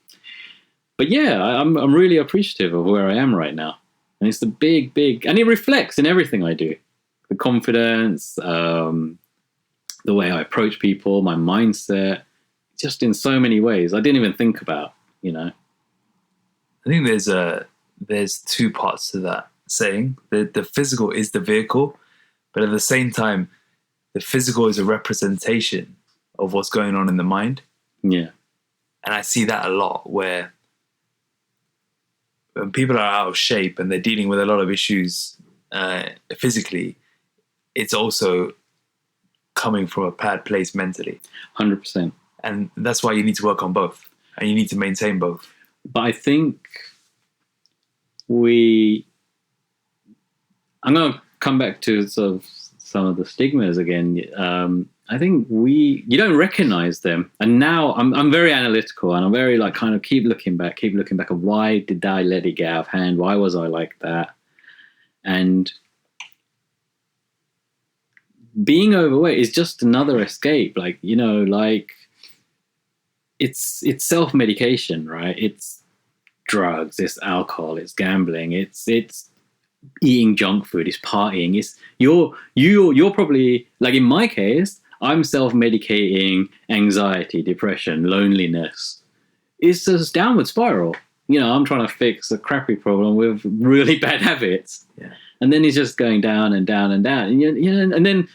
really appreciative of where I am right now. And it's the big, and it reflects in everything I do. The confidence, the way I approach people, my mindset, just in so many ways I didn't even think about, I think there's two parts to that saying. The physical is the vehicle, but at the same time, the physical is a representation of what's going on in the mind. Yeah. And I see that a lot, where when people are out of shape and they're dealing with a lot of issues physically, it's also coming from a bad place mentally. 100%. And that's why you need to work on both, and you need to maintain both. But I think I'm going to come back to sort of some of the stigmas again. I think you don't recognize them. And now I'm very analytical, and I'm very like kind of keep looking back of why did I let it get out of hand? Why was I like that? And being overweight is just another escape. Like, it's self-medication, right? It's drugs, it's alcohol, it's gambling, it's eating junk food, it's partying. It's you're probably, like in my case, I'm self-medicating anxiety, depression, loneliness. It's this downward spiral. I'm trying to fix a crappy problem with really bad habits. Yeah. And then it's just going down and down and down. And then,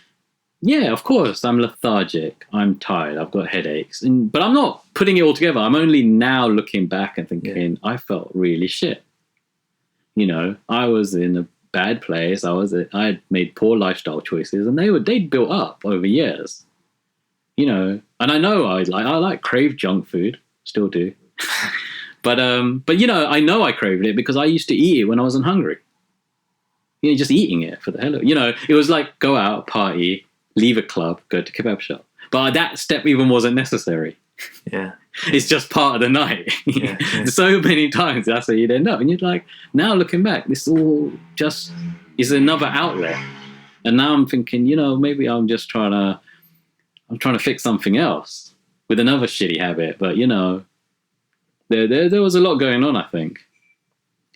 of course, I'm lethargic. I'm tired. I've got headaches. But I'm not putting it all together. I'm only now looking back and thinking, I felt really shit. I was in a bad place. I had made poor lifestyle choices, and they'd built up over years. And I know I like crave junk food, still do. but I know I craved it because I used to eat it when I wasn't hungry. Just eating it for the hell of it. It was like go out, party, leave a club, go to kebab shop. But that step even wasn't necessary. Yeah. It's just part of the night. Yeah. So many times that's how you'd end up. And you're like, now looking back, this all just is another outlet. And now I'm thinking, maybe I'm trying to fix something else with another shitty habit. But, there was a lot going on, I think.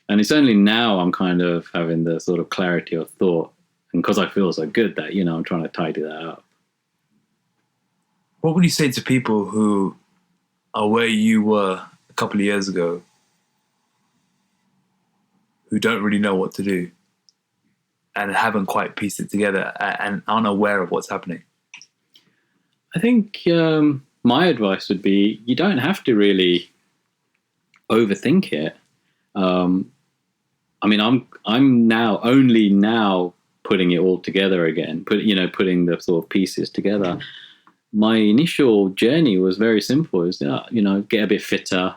And it's only now I'm kind of having the sort of clarity of thought. And because I feel so good that, I'm trying to tidy that up. What would you say to people who are where you were a couple of years ago, who don't really know what to do and haven't quite pieced it together and aren't aware of what's happening? I think my advice would be you don't have to really overthink it. I'm only now putting it all together again, putting the sort of pieces together. My initial journey was very simple. It was, get a bit fitter,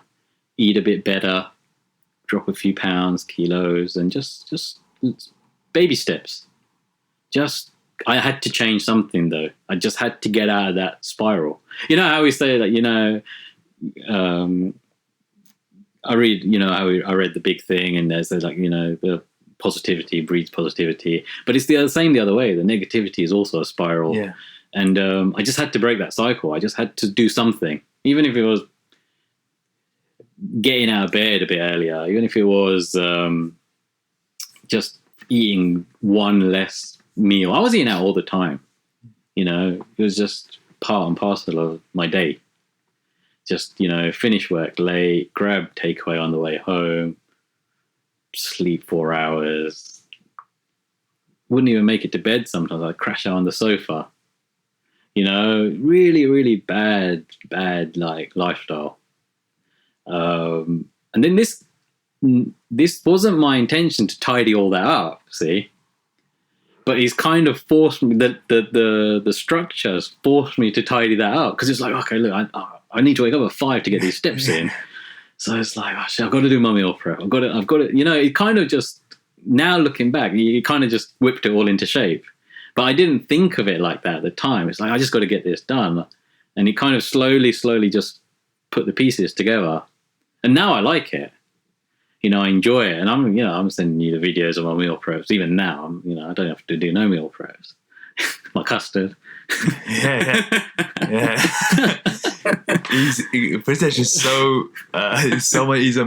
eat a bit better, drop a few pounds, kilos, and just baby steps. I had to change something though. I just had to get out of that spiral. How we say that, I read, I read The Big Thing, and there's like, the positivity breeds positivity, but it's the same the other way. The negativity is also a spiral. Yeah. And I just had to break that cycle. I just had to do something, even if it was getting out of bed a bit earlier, even if it was just eating one less meal. I was eating out all the time. It was just part and parcel of my day. Just, finish work late, grab takeaway on the way home, sleep 4 hours. Wouldn't even make it to bed sometimes. I'd crash out on the sofa. Really, really bad, like lifestyle. And then this wasn't my intention to tidy all that up, see? But he's kind of forced me, the structures forced me to tidy that up, because it's like, okay, look, I need to wake up at 5 to get these steps in. So it's like, oh, shit, I've got to do my meal prep. I've got to, it kind of just, now looking back, you kind of just whipped it all into shape. But I didn't think of it like that at the time. It's like, I just got to get this done. And it kind of slowly just put the pieces together. And now I like it. I enjoy it. And I'm sending you the videos of my meal preps. Even now, I don't have to do no meal preps. My custard. Yeah. Pretesh is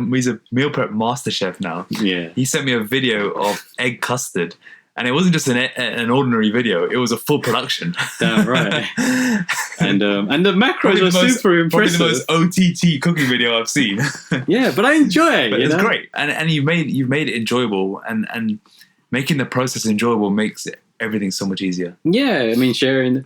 he's a meal prep master chef now. Yeah. He sent me a video of egg custard, and it wasn't just an ordinary video; it was a full production. Damn right. And the macros are super impressive. Probably the most OTT cooking video I've seen. Yeah, but I enjoy it. But it's great, and you've made it enjoyable, and making the process enjoyable makes everything so much easier. Yeah, I mean, sharing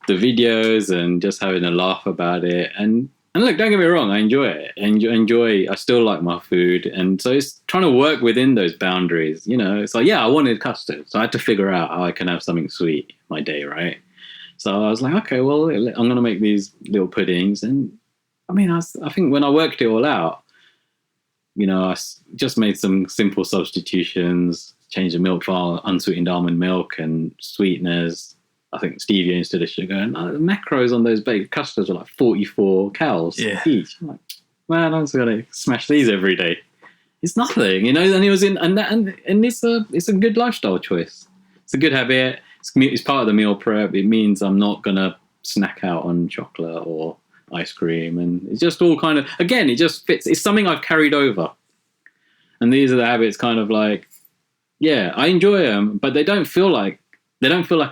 the videos and just having a laugh about it, and look, don't get me wrong, I enjoy it. I still like my food, and so it's trying to work within those boundaries. It's like, I wanted custard, so I had to figure out how I can have something sweet in my day, right? So I was like, okay, well, I'm going to make these little puddings, and I mean, I think when I worked it all out, I just made some simple substitutions, changed the milk for unsweetened almond milk and sweeteners. I think stevia instead of sugar. And the macros on those baked custards are like 44 calories each. I'm like, man, I'm just gonna smash these every day. It's nothing, And it was and it's a good lifestyle choice. It's a good habit. It's part of the meal prep. It means I'm not gonna snack out on chocolate or ice cream, and it's just all kind of, again, it just fits. It's something I've carried over, and these are the habits. Kind of like, I enjoy them, but they don't feel like a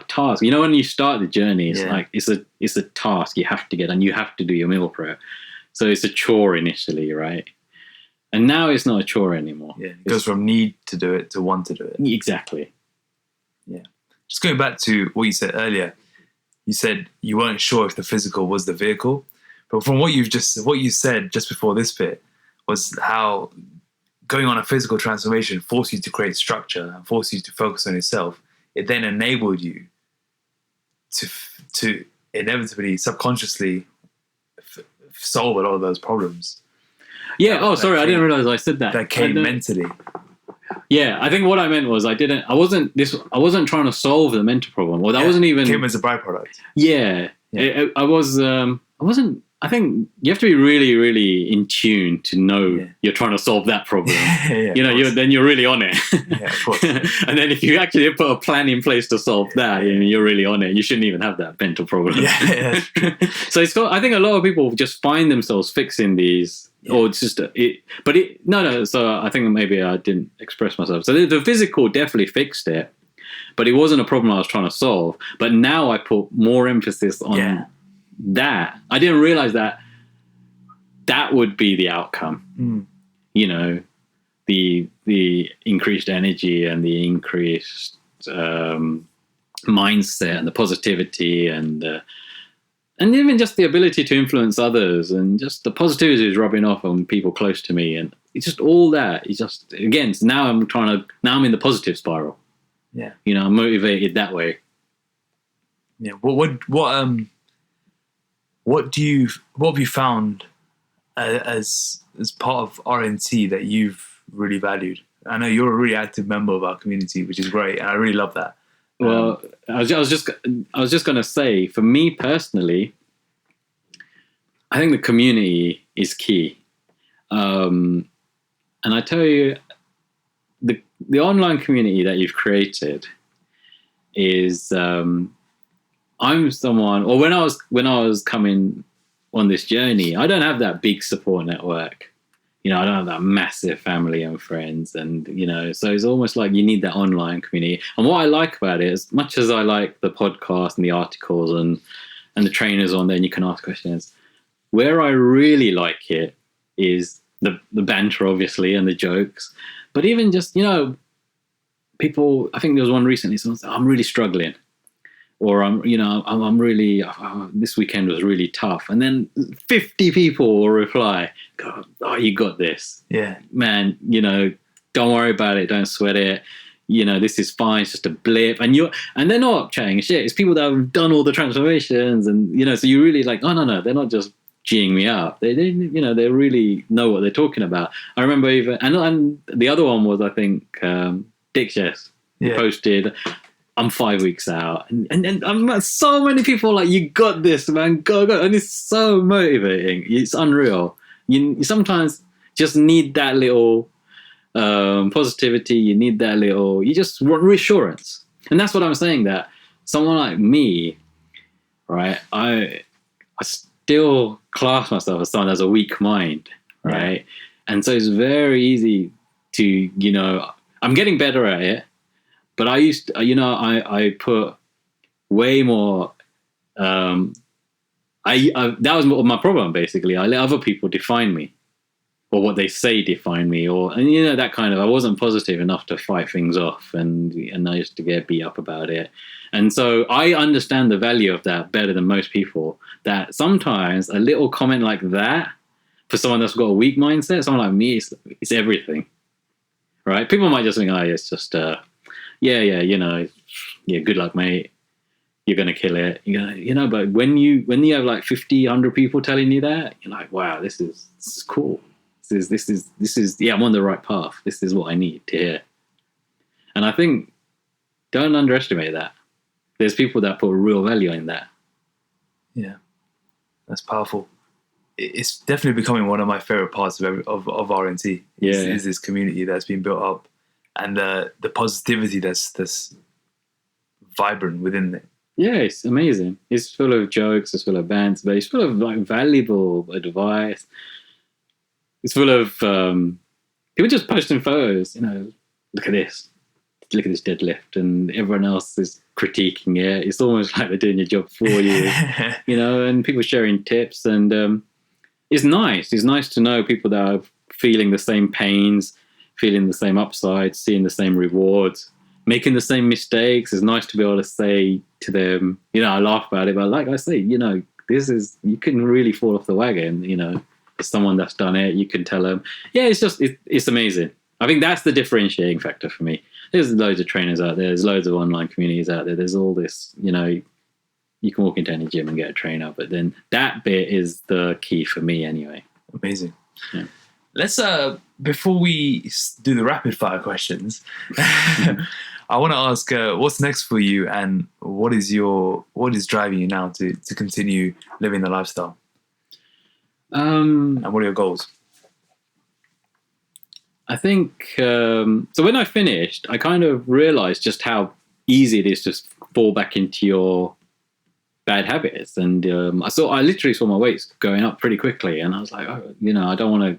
task. When you start the journey, it's like it's a task you have to get, and you have to do your meal prep. So it's a chore initially, right? And now it's not a chore anymore. Yeah, it goes from need to do it to want to do it. Exactly. Yeah. Just going back to what you said earlier, you said you weren't sure if the physical was the vehicle, but from what you said just before this bit was how going on a physical transformation forced you to create structure and forced you to focus on yourself. It then enabled you to inevitably, subconsciously solve a lot of those problems. Yeah. Oh, sorry, I didn't realize I said that. That came mentally. Yeah, I think what I meant was I wasn't trying to solve the mental problem. Well, that wasn't even. It came as a byproduct. Yeah. I wasn't. I think you have to be really, really in tune to know you're trying to solve that problem. Then you're really on it. Yeah, of course. And then if you actually put a plan in place to solve that, you're really on it. You shouldn't even have that mental problem. Yeah. So I think a lot of people just find themselves fixing these, or it's just no. So I think maybe I didn't express myself. So the physical definitely fixed it, but it wasn't a problem I was trying to solve. But now I put more emphasis on. Yeah. That I didn't realize that would be the outcome. The increased energy and the increased mindset and the positivity and even just the ability to influence others, and just the positivity is rubbing off on people close to me, and it's just all that. It's just, again, so now I'm in the positive spiral. Yeah, I'm motivated that way. Yeah. What have you found as part of RNT that you've really valued? I know you're a really active member of our community, which is great, and I really love that. Well, I was just going to say, for me personally, I think the community is key. And I tell you, the online community that you've created is, I'm someone, or when I was coming on this journey, I don't have that big support network. I don't have that massive family and friends, and so it's almost like you need that online community. And what I like about it, as much as I like the podcast and the articles and the trainers on there, and you can ask questions, where I really like it is the banter, obviously, and the jokes. But even just people. I think there was one recently. Someone said, "I'm really struggling," or I'm really, this weekend was really tough. And then 50 people will reply, "God, oh, you got this. Yeah, man, don't worry about it. Don't sweat it. This is fine. It's just a blip." And they're not chatting shit. It's people that have done all the transformations. And, so you really like, oh, no, they're not just G'ing me up. They really know what they're talking about. I remember even, and the other one was, I think, DEXA posted, "I'm 5 weeks out," and I'm so many people like, "You got this, man, go," and it's so motivating. It's unreal. You sometimes just need that little positivity. You need that little. You just want reassurance, and that's what I'm saying. That someone like me, right? I still class myself as someone that has a weak mind, right? And so it's very easy to, I'm getting better at it. But I used to, I put way more. That was my problem, basically. I let other people define me, or what they say define me, and that kind of. I wasn't positive enough to fight things off, and I used to get beat up about it. And so I understand the value of that better than most people. That sometimes a little comment like that, for someone that's got a weak mindset, someone like me, it's everything, right? People might just think, "Oh, it's just." Good luck, mate. You're gonna kill it. But when you have like 50, 100 people telling you that, you're like, wow, this is cool. This is I'm on the right path. This is what I need to hear. And I think, don't underestimate that. There's people that put real value in that. Yeah, that's powerful. It's definitely becoming one of my favorite parts of RNT. Is this community that's been built up. And the positivity that's vibrant within it. Yeah, it's amazing. It's full of jokes, it's full of bands, but it's full of like valuable advice. It's full of people just posting photos. Look at this deadlift, and everyone else is critiquing it. It's almost like they're doing your job for you, And people sharing tips, and it's nice. It's nice to know people that are feeling the same pains, feeling the same upsides, seeing the same rewards, making the same mistakes. It's nice to be able to say to them, I laugh about it, but like I say, this is, you can really fall off the wagon, It's someone that's done it. You can tell them, it's amazing. I think that's the differentiating factor for me. There's loads of trainers out there. There's loads of online communities out there. There's all this, you can walk into any gym and get a trainer, but then that bit is the key for me anyway. Amazing. Yeah. Let's before we do the rapid fire questions, I want to ask what's next for you, and what is driving you now to continue living the lifestyle, and what are your goals? I think so. When I finished, I kind of realized just how easy it is to fall back into your bad habits, and I literally saw my weights going up pretty quickly, and I was like, oh, I don't want to.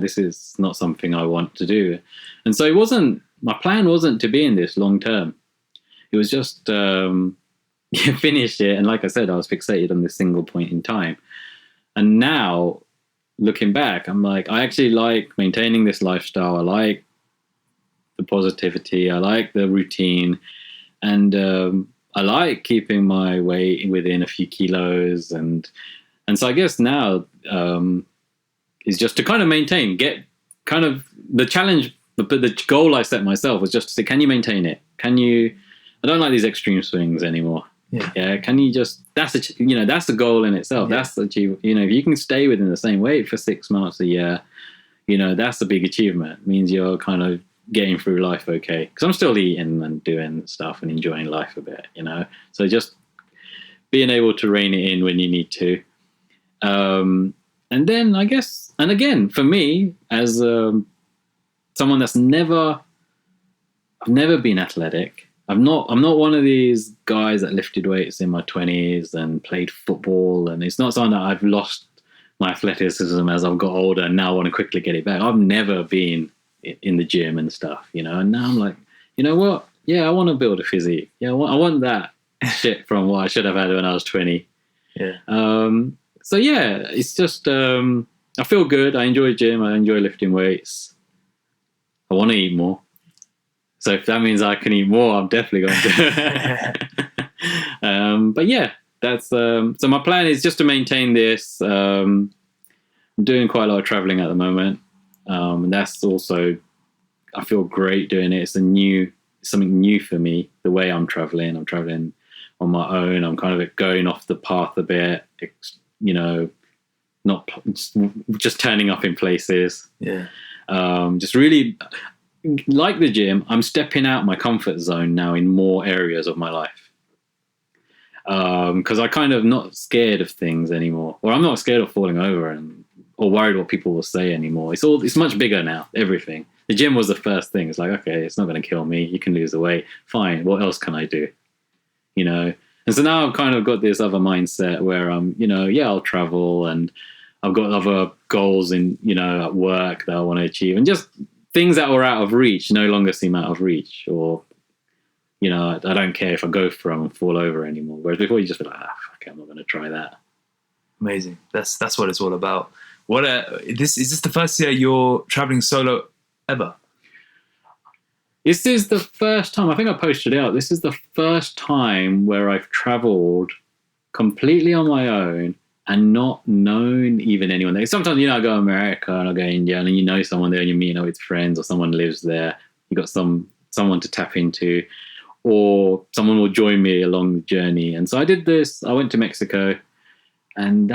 This is not something I want to do. And so my plan wasn't to be in this long term. It was just finish it. And like I said, I was fixated on this single point in time. And now looking back, I'm like, I actually like maintaining this lifestyle. I like the positivity. I like the routine. And I like keeping my weight within a few kilos. And so I guess now, is just to kind of maintain, get kind of the challenge, the goal I set myself was just to say, can you maintain it? I don't like these extreme swings anymore. Yeah. Can you just, that's the goal in itself. Yeah. That's the achievement. If you can stay within the same weight for 6 months a year, that's a big achievement. It means you're kind of getting through life okay. Because I'm still eating and doing stuff and enjoying life a bit, So just being able to rein it in when you need to. And then I guess, and again, for me, as someone that's I've never been athletic. I'm not one of these guys that lifted weights in my 20s and played football, and it's not something that I've lost my athleticism as I've got older and now want to quickly get it back. I've never been in the gym and stuff, you know, and now I'm like, you know what? Yeah, I want to build a physique. Yeah, I want that shit from what I should have had when I was 20. Yeah. So yeah, it's just, I feel good. I enjoy gym. I enjoy lifting weights. I want to eat more. So if that means I can eat more, I'm definitely going to. But yeah, that's, so my plan is just to maintain this. I'm doing quite a lot of traveling at the moment. And that's also, I feel great doing it. It's something new for me, the way I'm traveling on my own. I'm kind of going off the path a bit, you know, not just turning up in places. Yeah. Just really, like the gym, I'm stepping out my comfort zone now in more areas of my life. Because I kind of not scared of things anymore, or I'm not scared of falling over or worried what people will say anymore. It's much bigger now, everything. The gym was the first thing. It's like, okay, it's not going to kill me. You can lose the weight. Fine. What else can I do? You know? And so now I've kind of got this other mindset where I'm, you know, yeah, I'll travel and I've got other goals in, you know, at work that I want to achieve, and just things that were out of reach no longer seem out of reach, or, you know, I don't care if I go for them and fall over anymore. Whereas before you just feel like, fuck it, I'm not going to try that. Amazing. That's what it's all about. Is this the first year you're traveling solo ever? This is the first time, I think I posted it out, this is the first time where I've traveled completely on my own and not known even anyone there. Sometimes, you know, I go to America and I go to India and you know someone there and you meet with friends, or someone lives there. You got someone to tap into, or someone will join me along the journey. And so I did this. I went to Mexico, and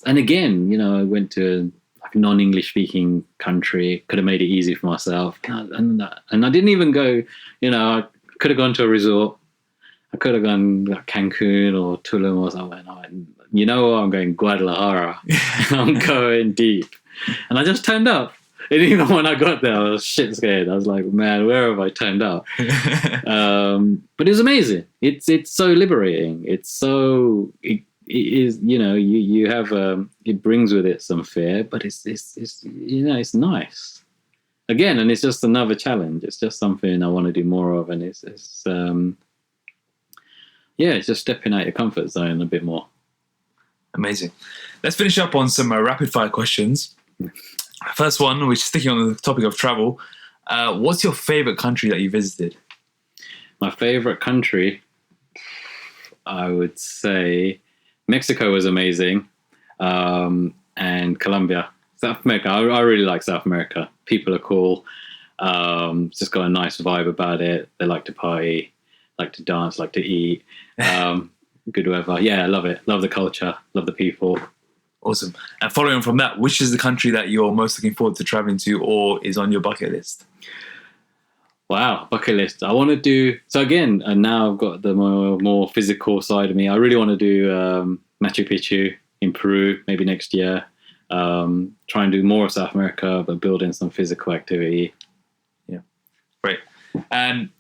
again, you know, I went to like a non-English speaking country. Could have made it easy for myself. And I didn't even go, you know, I could have gone to a resort. I could have gone like Cancun or Tulum or something. You know what? I'm going Guadalajara. I'm going deep. And I just turned up. And even when I got there, I was shit scared. I was like, man, where have I turned up? But it was amazing. It's so liberating. It is, you know, you have, it brings with it some fear, but it's you know, it's nice. Again, and it's just another challenge. It's just something I want to do more of. And it's just stepping out your comfort zone a bit more. Amazing. Let's finish up on some rapid fire questions. First one, which is sticking on the topic of travel. What's your favorite country that you visited? My favorite country, I would say Mexico was amazing, and Colombia. South America, I really like South America. People are cool. It's just got a nice vibe about it. They like to party, like to dance, like to eat. Good weather. Yeah, I love it. Love the culture. Love the people. Awesome. And following on from that, which is the country that you're most looking forward to traveling to, or is on your bucket list? Wow, bucket list. I want to do, so again, and now I've got the more physical side of me. I really want to do Machu Picchu in Peru, maybe next year. Try and do more of South America, but build in some physical activity. Yeah, great. And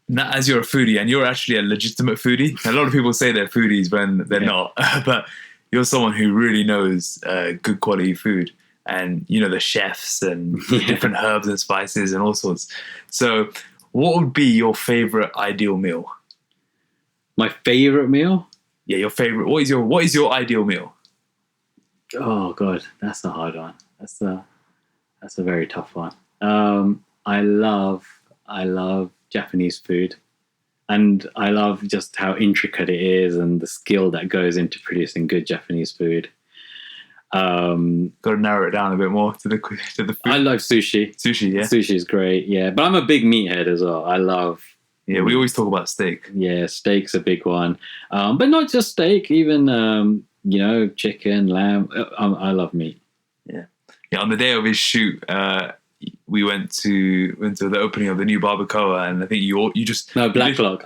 now, as you're a foodie, and you're actually a legitimate foodie, a lot of people say they're foodies when they're not, but you're someone who really knows good quality food, and you know the chefs and the different herbs and spices and all sorts. So what would be your favorite ideal meal? My favorite meal? Yeah, your favorite. What is your ideal meal? Oh God, that's a hard one. That's a very tough one. I love Japanese food, and I love just how intricate it is and the skill that goes into producing good Japanese food. Got to narrow it down a bit more to the food. I love sushi. Sushi, yeah. Sushi is great, yeah. But I'm a big meathead as well. I love. Yeah, we always talk about steak. Yeah, steak's a big one, but not just steak. Even you know, chicken, lamb. I love meat. Yeah. On the day of his shoot, we went to the opening of the new barbacoa, and I think you just Black Lock,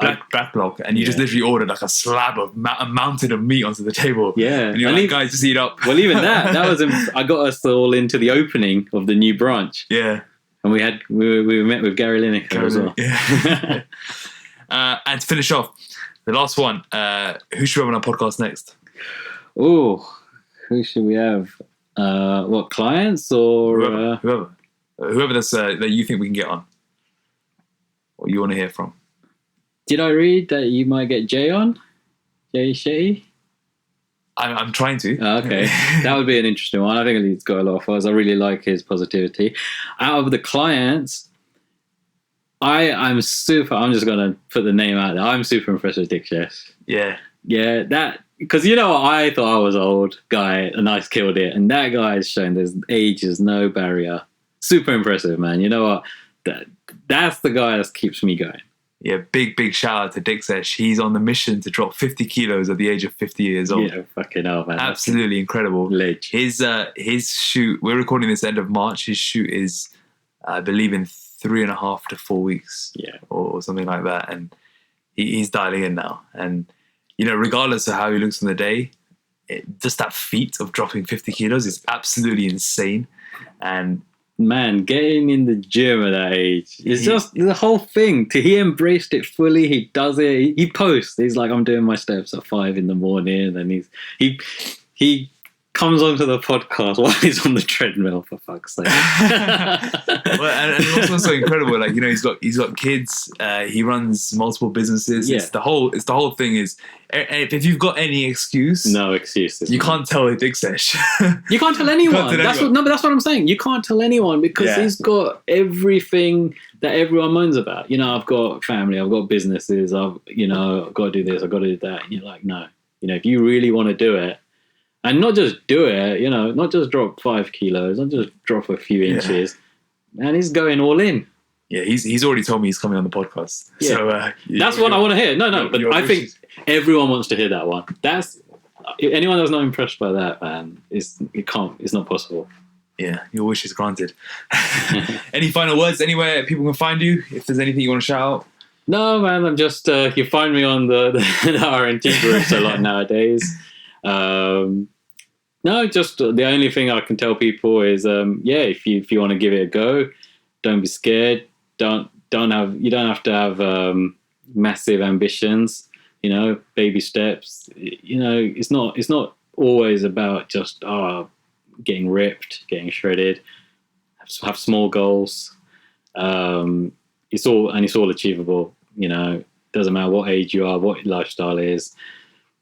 and you just literally ordered like a slab of a mountain of meat onto the table. Yeah, and you're like, guys, just eat up. Well, even that was I got us all into the opening of the new branch. Yeah, And we met with Gary Lineker as well. Yeah. And to finish off, the last one, who should we have on our podcast next? Oh, who should we have? What, clients or whoever that's that you think we can get on, or you want to hear from? Did I read that you might get Jay on? Jay Shetty? I'm trying to. Okay, that would be an interesting one. I think he's got a lot of followers. I really like his positivity. Out of the clients, I'm just going to put the name out there. I'm super impressed with DEXA. Yeah, that, because I thought I was an old guy and I killed it, and that guy has shown there's age is no barrier. Super impressive, man. You know what? That's the guy that keeps me going. Yeah, big shout out to DEXA. He's on the mission to drop 50 kilos at the age of 50 years old. Yeah, fucking hell, man. Absolutely incredible. Ledge. His shoot, we're recording this end of March. His shoot is, I believe, in 3.5 to 4 weeks. Yeah. Or something like that. And he's dialing in now. And, regardless of how he looks on the day, just that feat of dropping 50 kilos is absolutely insane. And man, getting in the gym at that age, it's just the whole thing. He embraced it fully. He does it. He posts. He's like, I'm doing my steps at 5 a.m, and he comes onto the podcast while he's on the treadmill, for fuck's sake. Well, and it's also incredible. Like, he's got kids. He runs multiple businesses. Yeah. It's the whole thing. Is if you've got any excuse, no excuses. You can't tell a DEXA. You can't tell anyone. That's what I'm saying. You can't tell anyone because he's got everything that everyone moans about. I've got family. I've got businesses. I've got to do this. I've got to do that. And you're like, no. If you really want to do it. And not just do it, not just drop 5 kilos, not just drop a few inches. And he's going all in. Yeah, he's already told me he's coming on the podcast. Yeah. So that's what I want to hear. No, but I think everyone wants to hear that one. That's anyone that's not impressed by that, man, it's not possible. Yeah, your wish is granted. Any final words? Anywhere people can find you? If there's anything you want to shout out? No, man, I'm just you find me on the RNT groups a lot nowadays. No, just the only thing I can tell people is, if you want to give it a go, don't be scared. You don't have to have massive ambitions. Baby steps. It's not always about just getting ripped, getting shredded. Have small goals. It's all achievable. Doesn't matter what age you are, what your lifestyle is,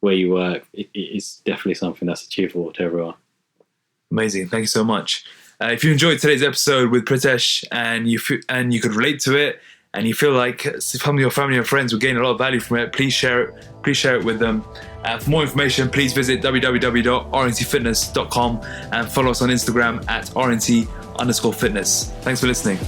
where you work. It's definitely something that's achievable to everyone. Amazing. Thank you so much. If you enjoyed today's episode with Pretesh and you could relate to it and you feel like some of your family and friends will gain a lot of value from it, please share it. Please share it with them. For more information, please visit www.rntfitness.com and follow us on Instagram at rnt_fitness. Thanks for listening.